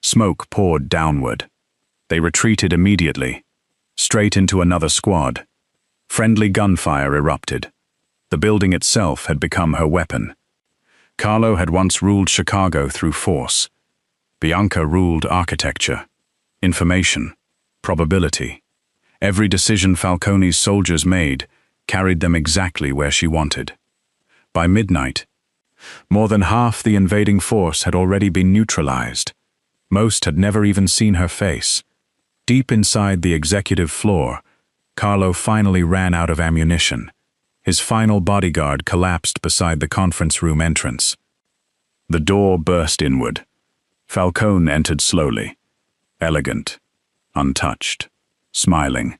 Smoke poured downward. They retreated immediately, straight into another squad. Friendly gunfire erupted. The building itself had become her weapon. Carlo had once ruled Chicago through force. Bianca ruled architecture, information, probability. Every decision Falcone's soldiers made carried them exactly where she wanted. By midnight, more than half the invading force had already been neutralized. Most had never even seen her face. Deep inside the executive floor, Carlo finally ran out of ammunition. His final bodyguard collapsed beside the conference room entrance. The door burst inward. Falcone entered slowly, elegant, untouched, smiling.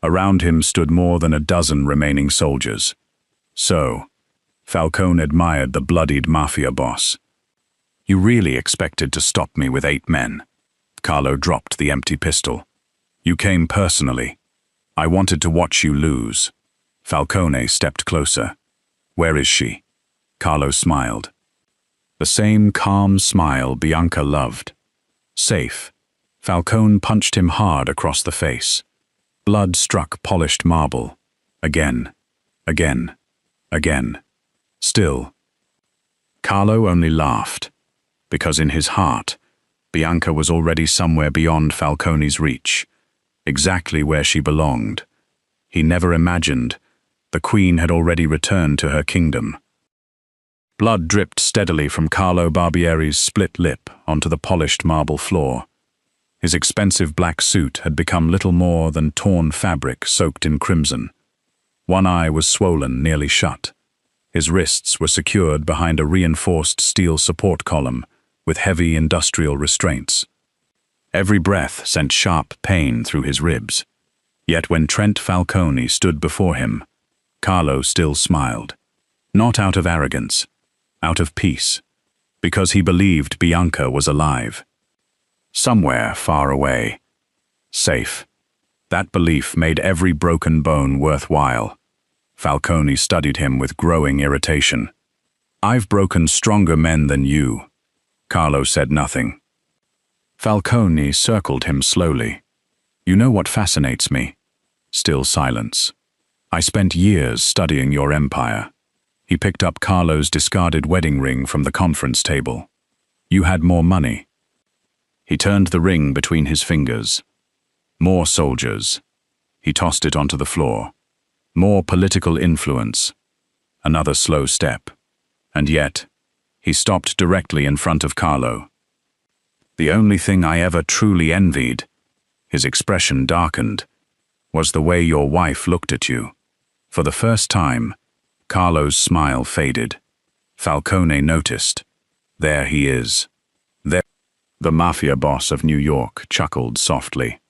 Around him stood more than a dozen remaining soldiers. So, Falcone admired the bloodied mafia boss. "You really expected to stop me with 8 men?" Carlo dropped the empty pistol. "You came personally. I wanted to watch you lose." Falcone stepped closer. "Where is she?" Carlo smiled. The same calm smile Bianca loved. "Safe." Falcone punched him hard across the face. Blood struck polished marble. Again. Again. Again. Still. Carlo only laughed, because in his heart, Bianca was already somewhere beyond Falcone's reach, exactly where she belonged. He never imagined the queen had already returned to her kingdom. Blood dripped steadily from Carlo Barbieri's split lip onto the polished marble floor. His expensive black suit had become little more than torn fabric soaked in crimson. One eye was swollen, nearly shut. His wrists were secured behind a reinforced steel support column with heavy industrial restraints. Every breath sent sharp pain through his ribs. Yet when Trent Falcone stood before him, Carlo still smiled. Not out of arrogance, out of peace, because he believed Bianca was alive. Somewhere far away. Safe. That belief made every broken bone worthwhile. Falcone studied him with growing irritation. "I've broken stronger men than you." Carlo said nothing. Falcone circled him slowly. "You know what fascinates me?" Still silence. "I spent years studying your empire." He picked up Carlo's discarded wedding ring from the conference table. "You had more money." He turned the ring between his fingers. "More soldiers." He tossed it onto the floor. "More political influence." Another slow step. And yet, he stopped directly in front of Carlo. "The only thing I ever truly envied," his expression darkened, "was the way your wife looked at you." For the first time, Carlo's smile faded. Falcone noticed. There he is. There. The mafia boss of New York chuckled softly.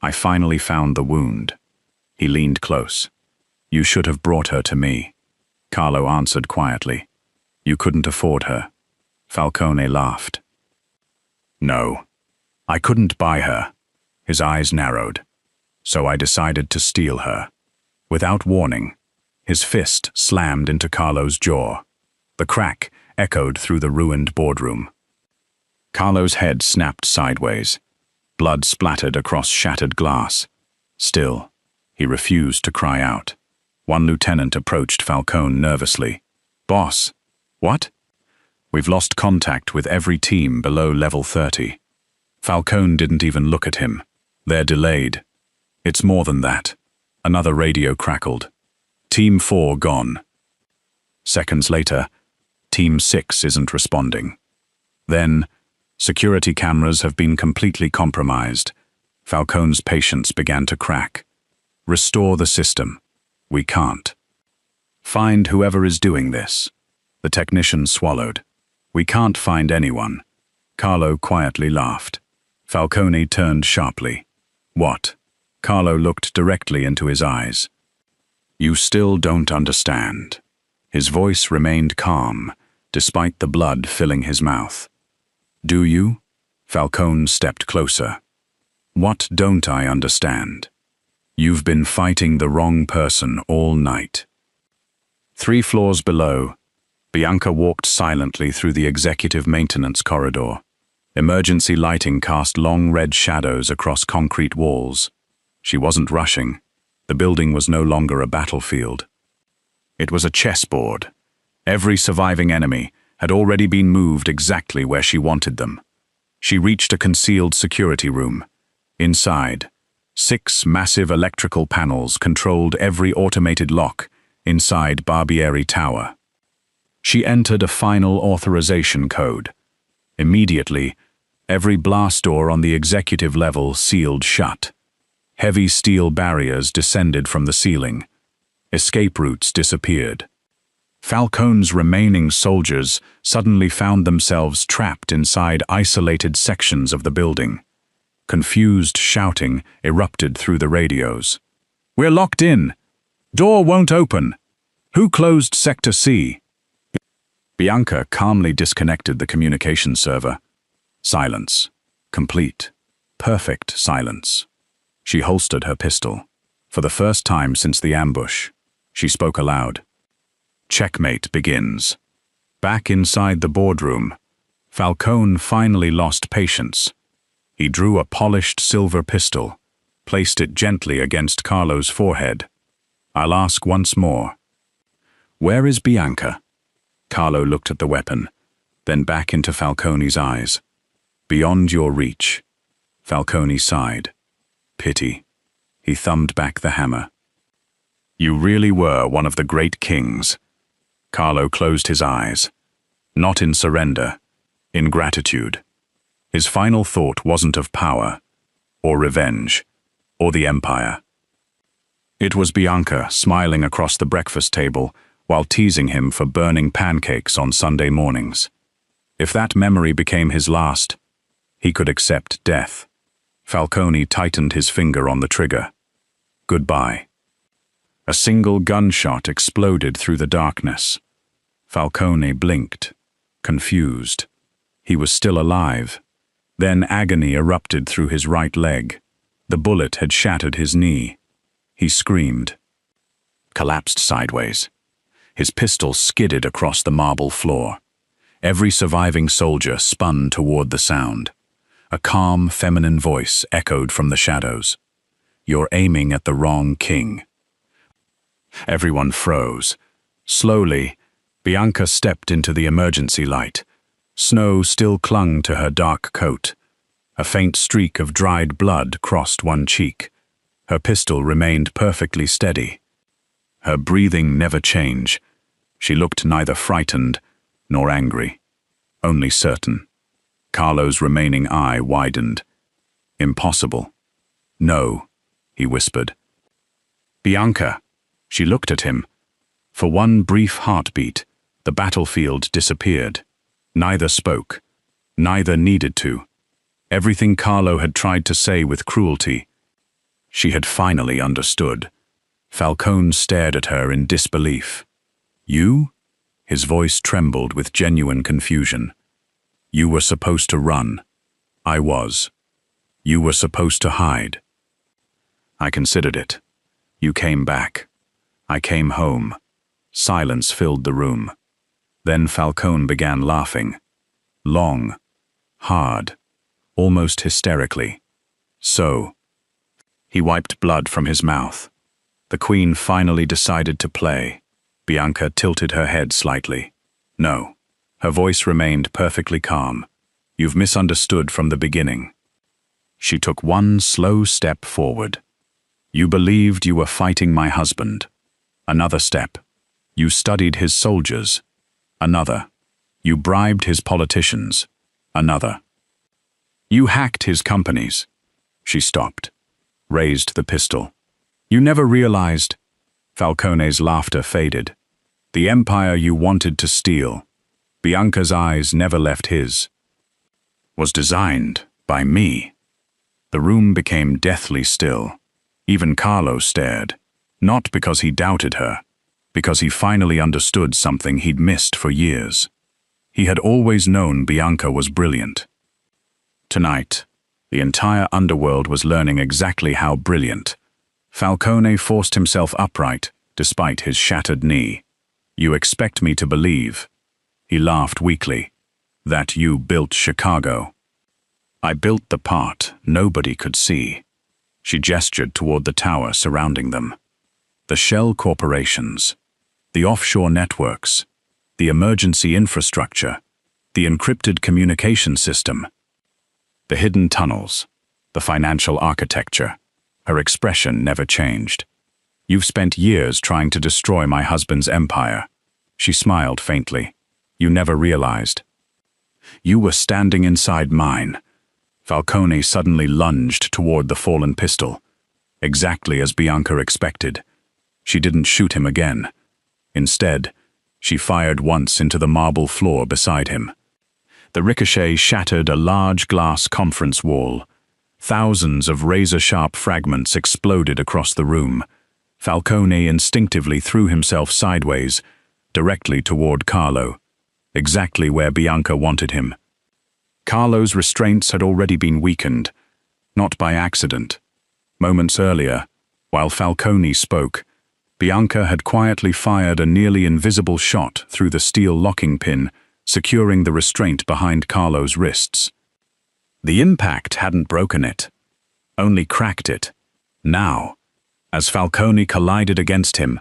"I finally found the wound." He leaned close. "You should have brought her to me." Carlo answered quietly. "You couldn't afford her." Falcone laughed. "No, I couldn't buy her." His eyes narrowed. "So I decided to steal her." Without warning, his fist slammed into Carlo's jaw. The crack echoed through the ruined boardroom. Carlo's head snapped sideways. Blood splattered across shattered glass. Still, he refused to cry out. One lieutenant approached Falcone nervously. "Boss." "What?" "We've lost contact with every team below level 30. Falcone didn't even look at him. "They're delayed." "It's more than that." Another radio crackled. "Team 4 gone." Seconds later, Team 6 isn't responding. Then, security cameras have been completely compromised. Falcone's patience began to crack. "Restore the system." "We can't." "Find whoever is doing this." The technician swallowed. "We can't find anyone." Carlo quietly laughed. Falcone turned sharply. "What?" Carlo looked directly into his eyes. "You still don't understand." His voice remained calm, despite the blood filling his mouth. "Do you?" Falcone stepped closer. "What don't I understand?" "You've been fighting the wrong person all night." 3 floors below, Bianca walked silently through the executive maintenance corridor. Emergency lighting cast long red shadows across concrete walls. She wasn't rushing. The building was no longer a battlefield. It was a chessboard. Every surviving enemy had already been moved exactly where she wanted them. She reached a concealed security room. Inside, 6 massive electrical panels controlled every automated lock inside Barbieri Tower. She entered a final authorization code. Immediately, every blast door on the executive level sealed shut. Heavy steel barriers descended from the ceiling. Escape routes disappeared. Falcone's remaining soldiers suddenly found themselves trapped inside isolated sections of the building. Confused shouting erupted through the radios. We're locked in. Door won't open. Who closed Sector C? Bianca calmly disconnected the communication server. Silence. Complete. Perfect silence. She holstered her pistol. For the first time since the ambush, she spoke aloud. Checkmate begins. Back inside the boardroom, Falcone finally lost patience. He drew a polished silver pistol, placed it gently against Carlo's forehead. I'll ask once more. Where is Bianca? Carlo looked at the weapon, then back into Falcone's eyes. Beyond your reach. Falcone sighed. Pity. He thumbed back the hammer. You really were one of the great kings. Carlo closed his eyes. Not in surrender, in gratitude. His final thought wasn't of power, or revenge, or the empire. It was Bianca smiling across the breakfast table while teasing him for burning pancakes on Sunday mornings. If that memory became his last, he could accept death. Falcone tightened his finger on the trigger. Goodbye. A single gunshot exploded through the darkness. Falcone blinked, confused. He was still alive. Then agony erupted through his right leg. The bullet had shattered his knee. He screamed. Collapsed sideways. His pistol skidded across the marble floor. Every surviving soldier spun toward the sound. A calm, feminine voice echoed from the shadows. You're aiming at the wrong king. Everyone froze. Slowly, Bianca stepped into the emergency light. Snow still clung to her dark coat. A faint streak of dried blood crossed one cheek. Her pistol remained perfectly steady. Her breathing never changed. She looked neither frightened nor angry, only certain. Carlo's remaining eye widened. Impossible. No, he whispered. Bianca. She looked at him. For one brief heartbeat, the battlefield disappeared. Neither spoke. Neither needed to. Everything Carlo had tried to say with cruelty, she had finally understood. Falcone stared at her in disbelief. You? His voice trembled with genuine confusion. You were supposed to run. I was. You were supposed to hide. I considered it. You came back. I came home. Silence filled the room. Then Falcone began laughing. Long, hard, almost hysterically. So. He wiped blood from his mouth. The Queen finally decided to play. Bianca tilted her head slightly. No. Her voice remained perfectly calm. You've misunderstood from the beginning. She took one slow step forward. You believed you were fighting my husband. Another step. You studied his soldiers. Another. You bribed his politicians. Another. You hacked his companies. She stopped, raised the pistol. You never realized. Falcone's laughter faded. The empire you wanted to steal, Bianca's eyes never left his, was designed by me. The room became deathly still. Even Carlo stared, not because he doubted her, because he finally understood something he'd missed for years. He had always known Bianca was brilliant. Tonight, the entire underworld was learning exactly how brilliant. Falcone forced himself upright, despite his shattered knee. You expect me to believe, he laughed weakly, that you built Chicago. I built the part nobody could see. She gestured toward the tower surrounding them. The shell corporations, the offshore networks, the emergency infrastructure, the encrypted communication system, the hidden tunnels, the financial architecture. Her expression never changed. You've spent years trying to destroy my husband's empire. She smiled faintly. You never realized. You were standing inside mine. Falcone suddenly lunged toward the fallen pistol, exactly as Bianca expected. She didn't shoot him again. Instead, she fired once into the marble floor beside him. The ricochet shattered a large glass conference wall. Thousands of razor-sharp fragments exploded across the room. Falcone instinctively threw himself sideways, directly toward Carlo, exactly where Bianca wanted him. Carlo's restraints had already been weakened, not by accident. Moments earlier, while Falcone spoke, Bianca had quietly fired a nearly invisible shot through the steel locking pin, securing the restraint behind Carlo's wrists. The impact hadn't broken it, only cracked it. Now, as Falcone collided against him,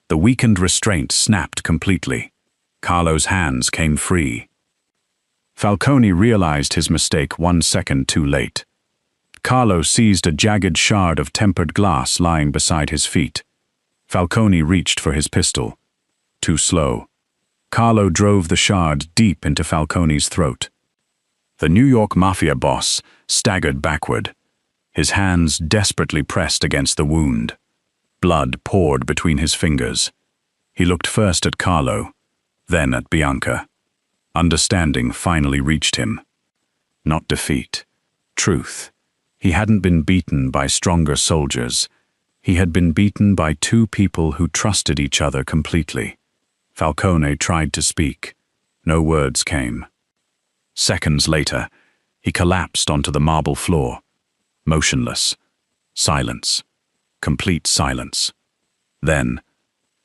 the weakened restraint snapped completely. Carlo's hands came free. Falcone realized his mistake 1 second too late. Carlo seized a jagged shard of tempered glass lying beside his feet. Falcone reached for his pistol. Too slow. Carlo drove the shard deep into Falcone's throat. The New York Mafia boss staggered backward, his hands desperately pressed against the wound. Blood poured between his fingers. He looked first at Carlo, then at Bianca. Understanding finally reached him. Not defeat. Truth. He hadn't been beaten by stronger soldiers. He had been beaten by two people who trusted each other completely. Falcone tried to speak. No words came. Seconds later, he collapsed onto the marble floor. Motionless. Silence. Complete silence. Then,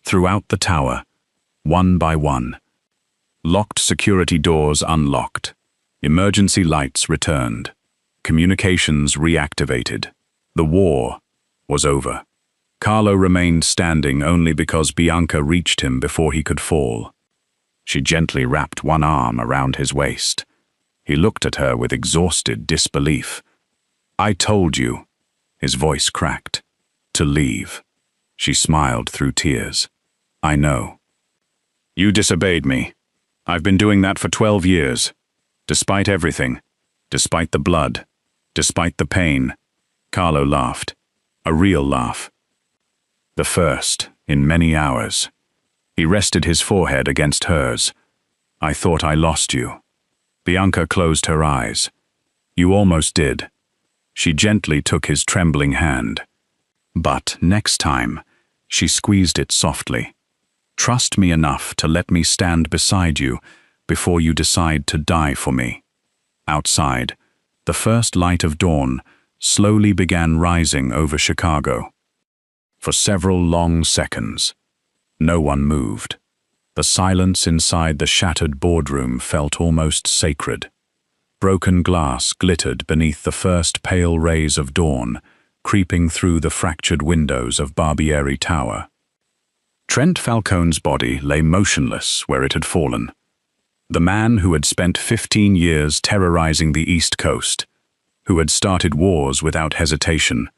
throughout the tower, one by one, locked security doors unlocked. Emergency lights returned. Communications reactivated. The war was over. Carlo remained standing only because Bianca reached him before he could fall. She gently wrapped one arm around his waist. He looked at her with exhausted disbelief. "I told you," his voice cracked, "to leave." She smiled through tears. "I know. You disobeyed me. I've been doing that for 12 years. Despite everything. Despite the blood. Despite the pain." Carlo laughed. A real laugh. The first in many hours. He rested his forehead against hers. "I thought I lost you." Bianca closed her eyes. "You almost did." She gently took his trembling hand. "But next time," she squeezed it softly. "Trust me enough to let me stand beside you before you decide to die for me." Outside, the first light of dawn slowly began rising over Chicago. For several long seconds, no one moved. The silence inside the shattered boardroom felt almost sacred. Broken glass glittered beneath the first pale rays of dawn, creeping through the fractured windows of Barbieri Tower. Trent Falcone's body lay motionless where it had fallen. The man who had spent 15 years terrorizing the East Coast, who had started wars without hesitation,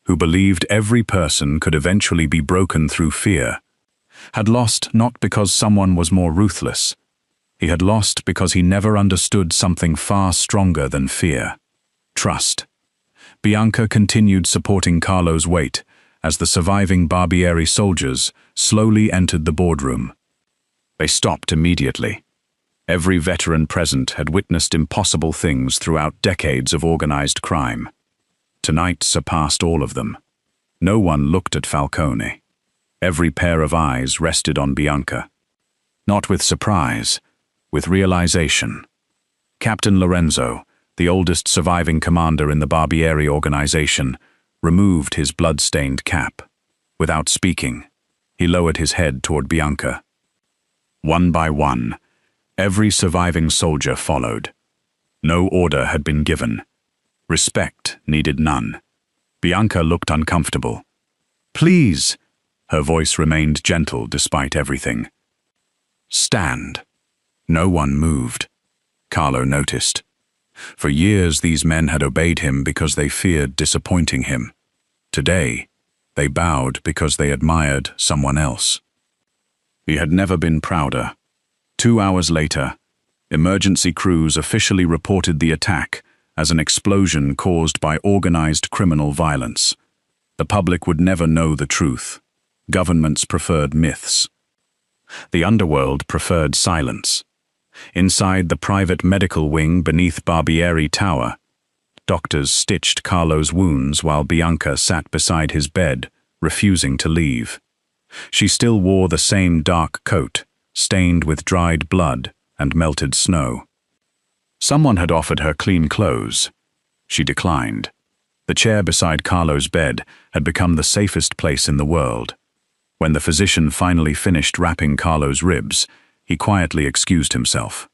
who believed every person could eventually be broken through fear, had lost not because someone was more ruthless. He had lost because he never understood something far stronger than fear. Trust. Bianca continued supporting Carlo's weight as the surviving Barbieri soldiers slowly entered the boardroom. They stopped immediately. Every veteran present had witnessed impossible things throughout decades of organized crime. Tonight surpassed all of them. No one looked at Falcone. Every pair of eyes rested on Bianca. Not with surprise, with realization. Captain Lorenzo, the oldest surviving commander in the Barbieri organization, removed his blood-stained cap. Without speaking, he lowered his head toward Bianca. One by one, every surviving soldier followed. No order had been given. Respect needed none. Bianca looked uncomfortable. "Please," her voice remained gentle despite everything. "Stand." No one moved. Carlo noticed. For years these men had obeyed him because they feared disappointing him. Today, they bowed because they admired someone else. He had never been prouder. 2 hours later, emergency crews officially reported the attack as an explosion caused by organized criminal violence. The public would never know the truth. Governments preferred myths. The underworld preferred silence. Inside the private medical wing beneath Barbieri Tower, doctors stitched Carlo's wounds while Bianca sat beside his bed, refusing to leave. She still wore the same dark coat, stained with dried blood and melted snow. Someone had offered her clean clothes. She declined. The chair beside Carlo's bed had become the safest place in the world. When the physician finally finished wrapping Carlo's ribs, he quietly excused himself.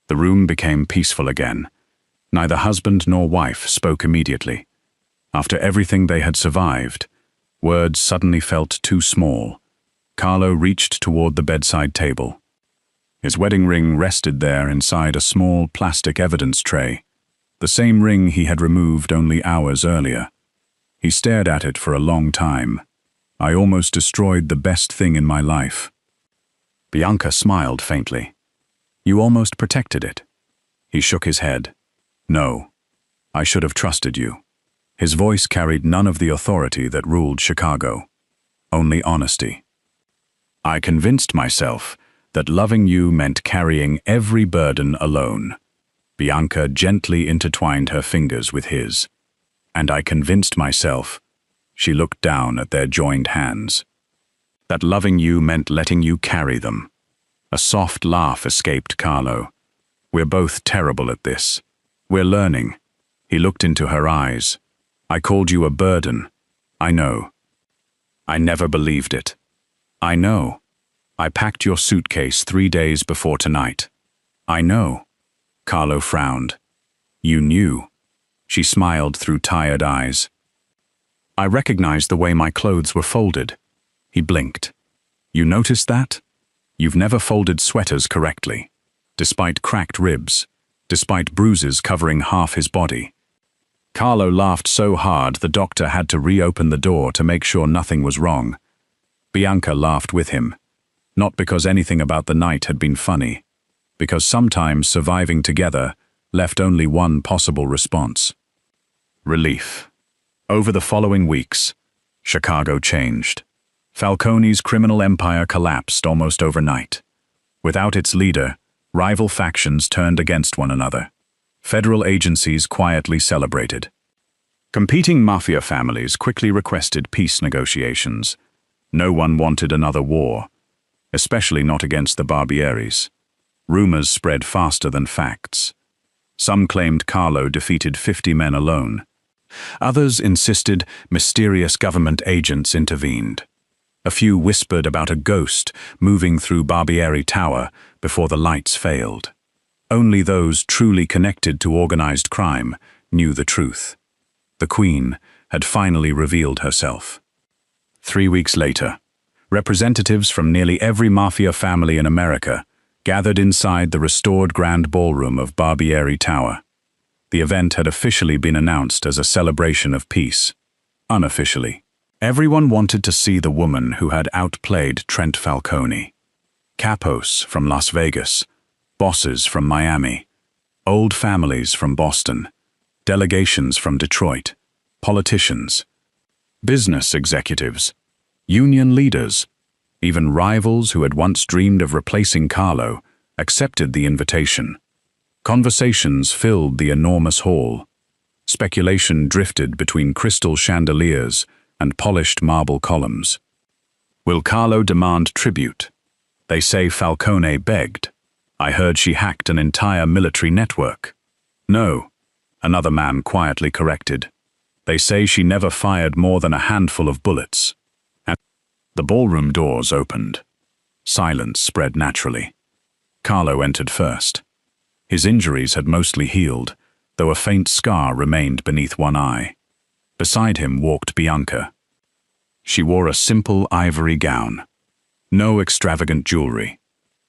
The room became peaceful again. Neither husband nor wife spoke immediately. After everything they had survived, words suddenly felt too small. Carlo reached toward the bedside table. His wedding ring rested there inside a small plastic evidence tray, the same ring he had removed only hours earlier. He stared at it for a long time. I almost destroyed the best thing in my life. Bianca smiled faintly. You almost protected it. He shook his head. No, I should have trusted you. His voice carried none of the authority that ruled Chicago, only honesty. I convinced myself that loving you meant carrying every burden alone. Bianca gently intertwined her fingers with his. And I convinced myself, she looked down at their joined hands, that loving you meant letting you carry them. A soft laugh escaped Carlo. We're both terrible at this. We're learning. He looked into her eyes. I called you a burden. I know. I never believed it. I know. I packed your suitcase 3 days before tonight. I know. Carlo frowned. You knew. She smiled through tired eyes. I recognized the way my clothes were folded. He blinked. You noticed that? You've never folded sweaters correctly, despite cracked ribs, despite bruises covering half his body. Carlo laughed so hard the doctor had to reopen the door to make sure nothing was wrong. Bianca laughed with him, not because anything about the night had been funny, because sometimes surviving together left only one possible response. Relief. Over the following weeks, Chicago changed. Falcone's criminal empire collapsed almost overnight. Without its leader, rival factions turned against one another. Federal agencies quietly celebrated. Competing mafia families quickly requested peace negotiations. No one wanted another war, especially not against the Barbieris. Rumors spread faster than facts. Some claimed Carlo defeated 50 men alone. Others insisted mysterious government agents intervened. A few whispered about a ghost moving through Barbieri Tower before the lights failed. Only those truly connected to organized crime knew the truth. The Queen had finally revealed herself. 3 weeks later, representatives from nearly every mafia family in America gathered inside the restored Grand Ballroom of Barbieri Tower. The event had officially been announced as a celebration of peace. Unofficially, everyone wanted to see the woman who had outplayed Trent Falcone. Capos from Las Vegas, bosses from Miami, old families from Boston, delegations from Detroit, politicians, business executives, union leaders, even rivals who had once dreamed of replacing Carlo accepted the invitation. Conversations filled the enormous hall. Speculation drifted between crystal chandeliers and polished marble columns. Will Carlo demand tribute? They say Falcone begged. I heard she hacked an entire military network. No, another man quietly corrected. They say she never fired more than a handful of bullets. And the ballroom doors opened. Silence spread naturally. Carlo entered first. His injuries had mostly healed, though a faint scar remained beneath one eye. Beside him walked Bianca. She wore a simple ivory gown. No extravagant jewelry.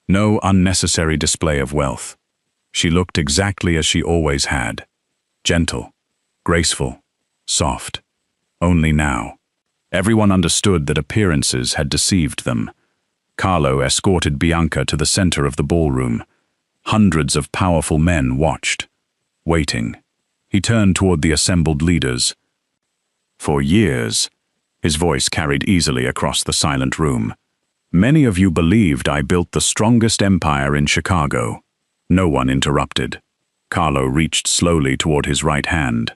No unnecessary display of wealth. She looked exactly as she always had. Gentle, graceful, soft. Only now. Everyone understood that appearances had deceived them. Carlo escorted Bianca to the center of the ballroom. Hundreds of powerful men watched, waiting. He turned toward the assembled leaders. For years, his voice carried easily across the silent room. Many of you believed I built the strongest empire in Chicago. No one interrupted. Carlo reached slowly toward his right hand.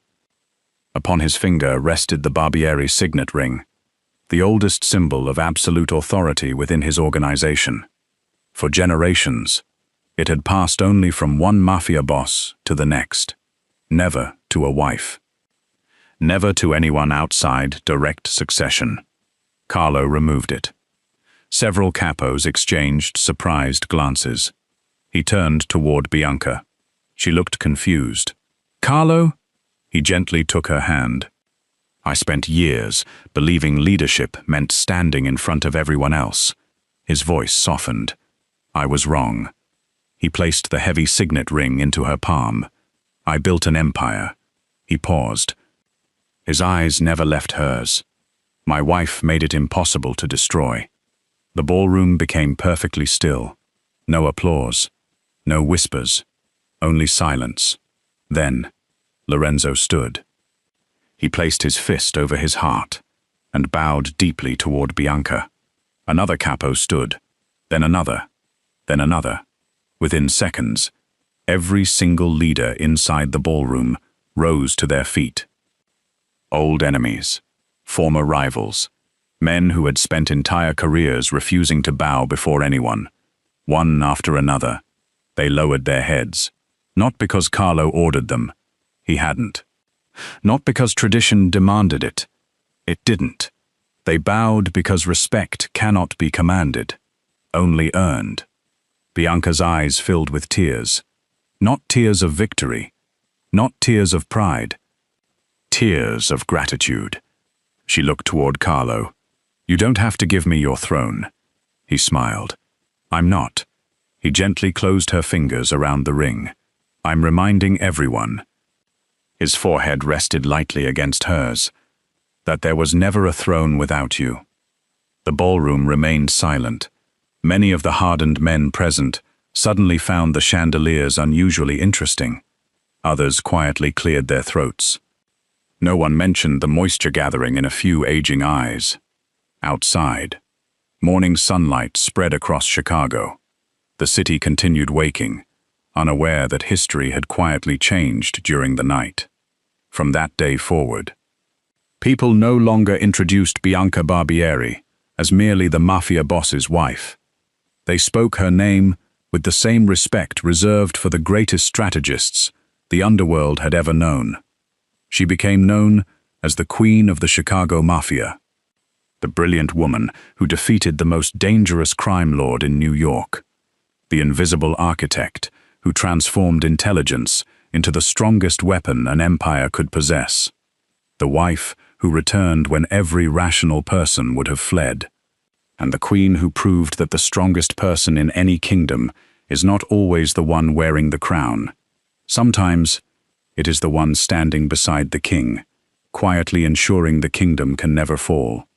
Upon his finger rested the Barbieri signet ring. the oldest symbol of absolute authority within his organization. For generations, it had passed only from one mafia boss to the next, never to a wife. Never to anyone outside direct succession. Carlo removed it. Several capos exchanged surprised glances. He turned toward Bianca. She looked confused. "Carlo?" He gently took her hand. "I spent years believing leadership meant standing in front of everyone else." His voice softened. "I was wrong." He placed the heavy signet ring into her palm. "I built an empire." He paused. His eyes never left hers. "My wife made it impossible to destroy." The ballroom became perfectly still. No applause. No whispers. Only silence. Then, Lorenzo stood. He placed his fist over his heart and bowed deeply toward Bianca. Another capo stood, then another, then another. Within seconds, every single leader inside the ballroom rose to their feet. Old enemies, former rivals, men who had spent entire careers refusing to bow before anyone. One after another, they lowered their heads, not because Carlo ordered them. He hadn't. Not because tradition demanded it. It didn't. They bowed because respect cannot be commanded, only earned. Bianca's eyes filled with tears. Not tears of victory, not tears of pride. Tears of gratitude. She looked toward Carlo. "You don't have to give me your throne." He smiled. "I'm not." He gently closed her fingers around the ring. "I'm reminding everyone." His forehead rested lightly against hers. "That there was never a throne without you." The ballroom remained silent. Many of the hardened men present suddenly found the chandeliers unusually interesting. Others quietly cleared their throats. No one mentioned the moisture gathering in a few aging eyes. Outside, morning sunlight spread across Chicago. The city continued waking, unaware that history had quietly changed during the night. From that day forward, people no longer introduced Bianca Barbieri as merely the mafia boss's wife. They spoke her name with the same respect reserved for the greatest strategists the underworld had ever known. She became known as the Queen of the Chicago Mafia, the brilliant woman who defeated the most dangerous crime lord in New York, the invisible architect who transformed intelligence into the strongest weapon an empire could possess, the wife who returned when every rational person would have fled, and the queen who proved that the strongest person in any kingdom is not always the one wearing the crown. Sometimes, it is the one standing beside the king, quietly ensuring the kingdom can never fall.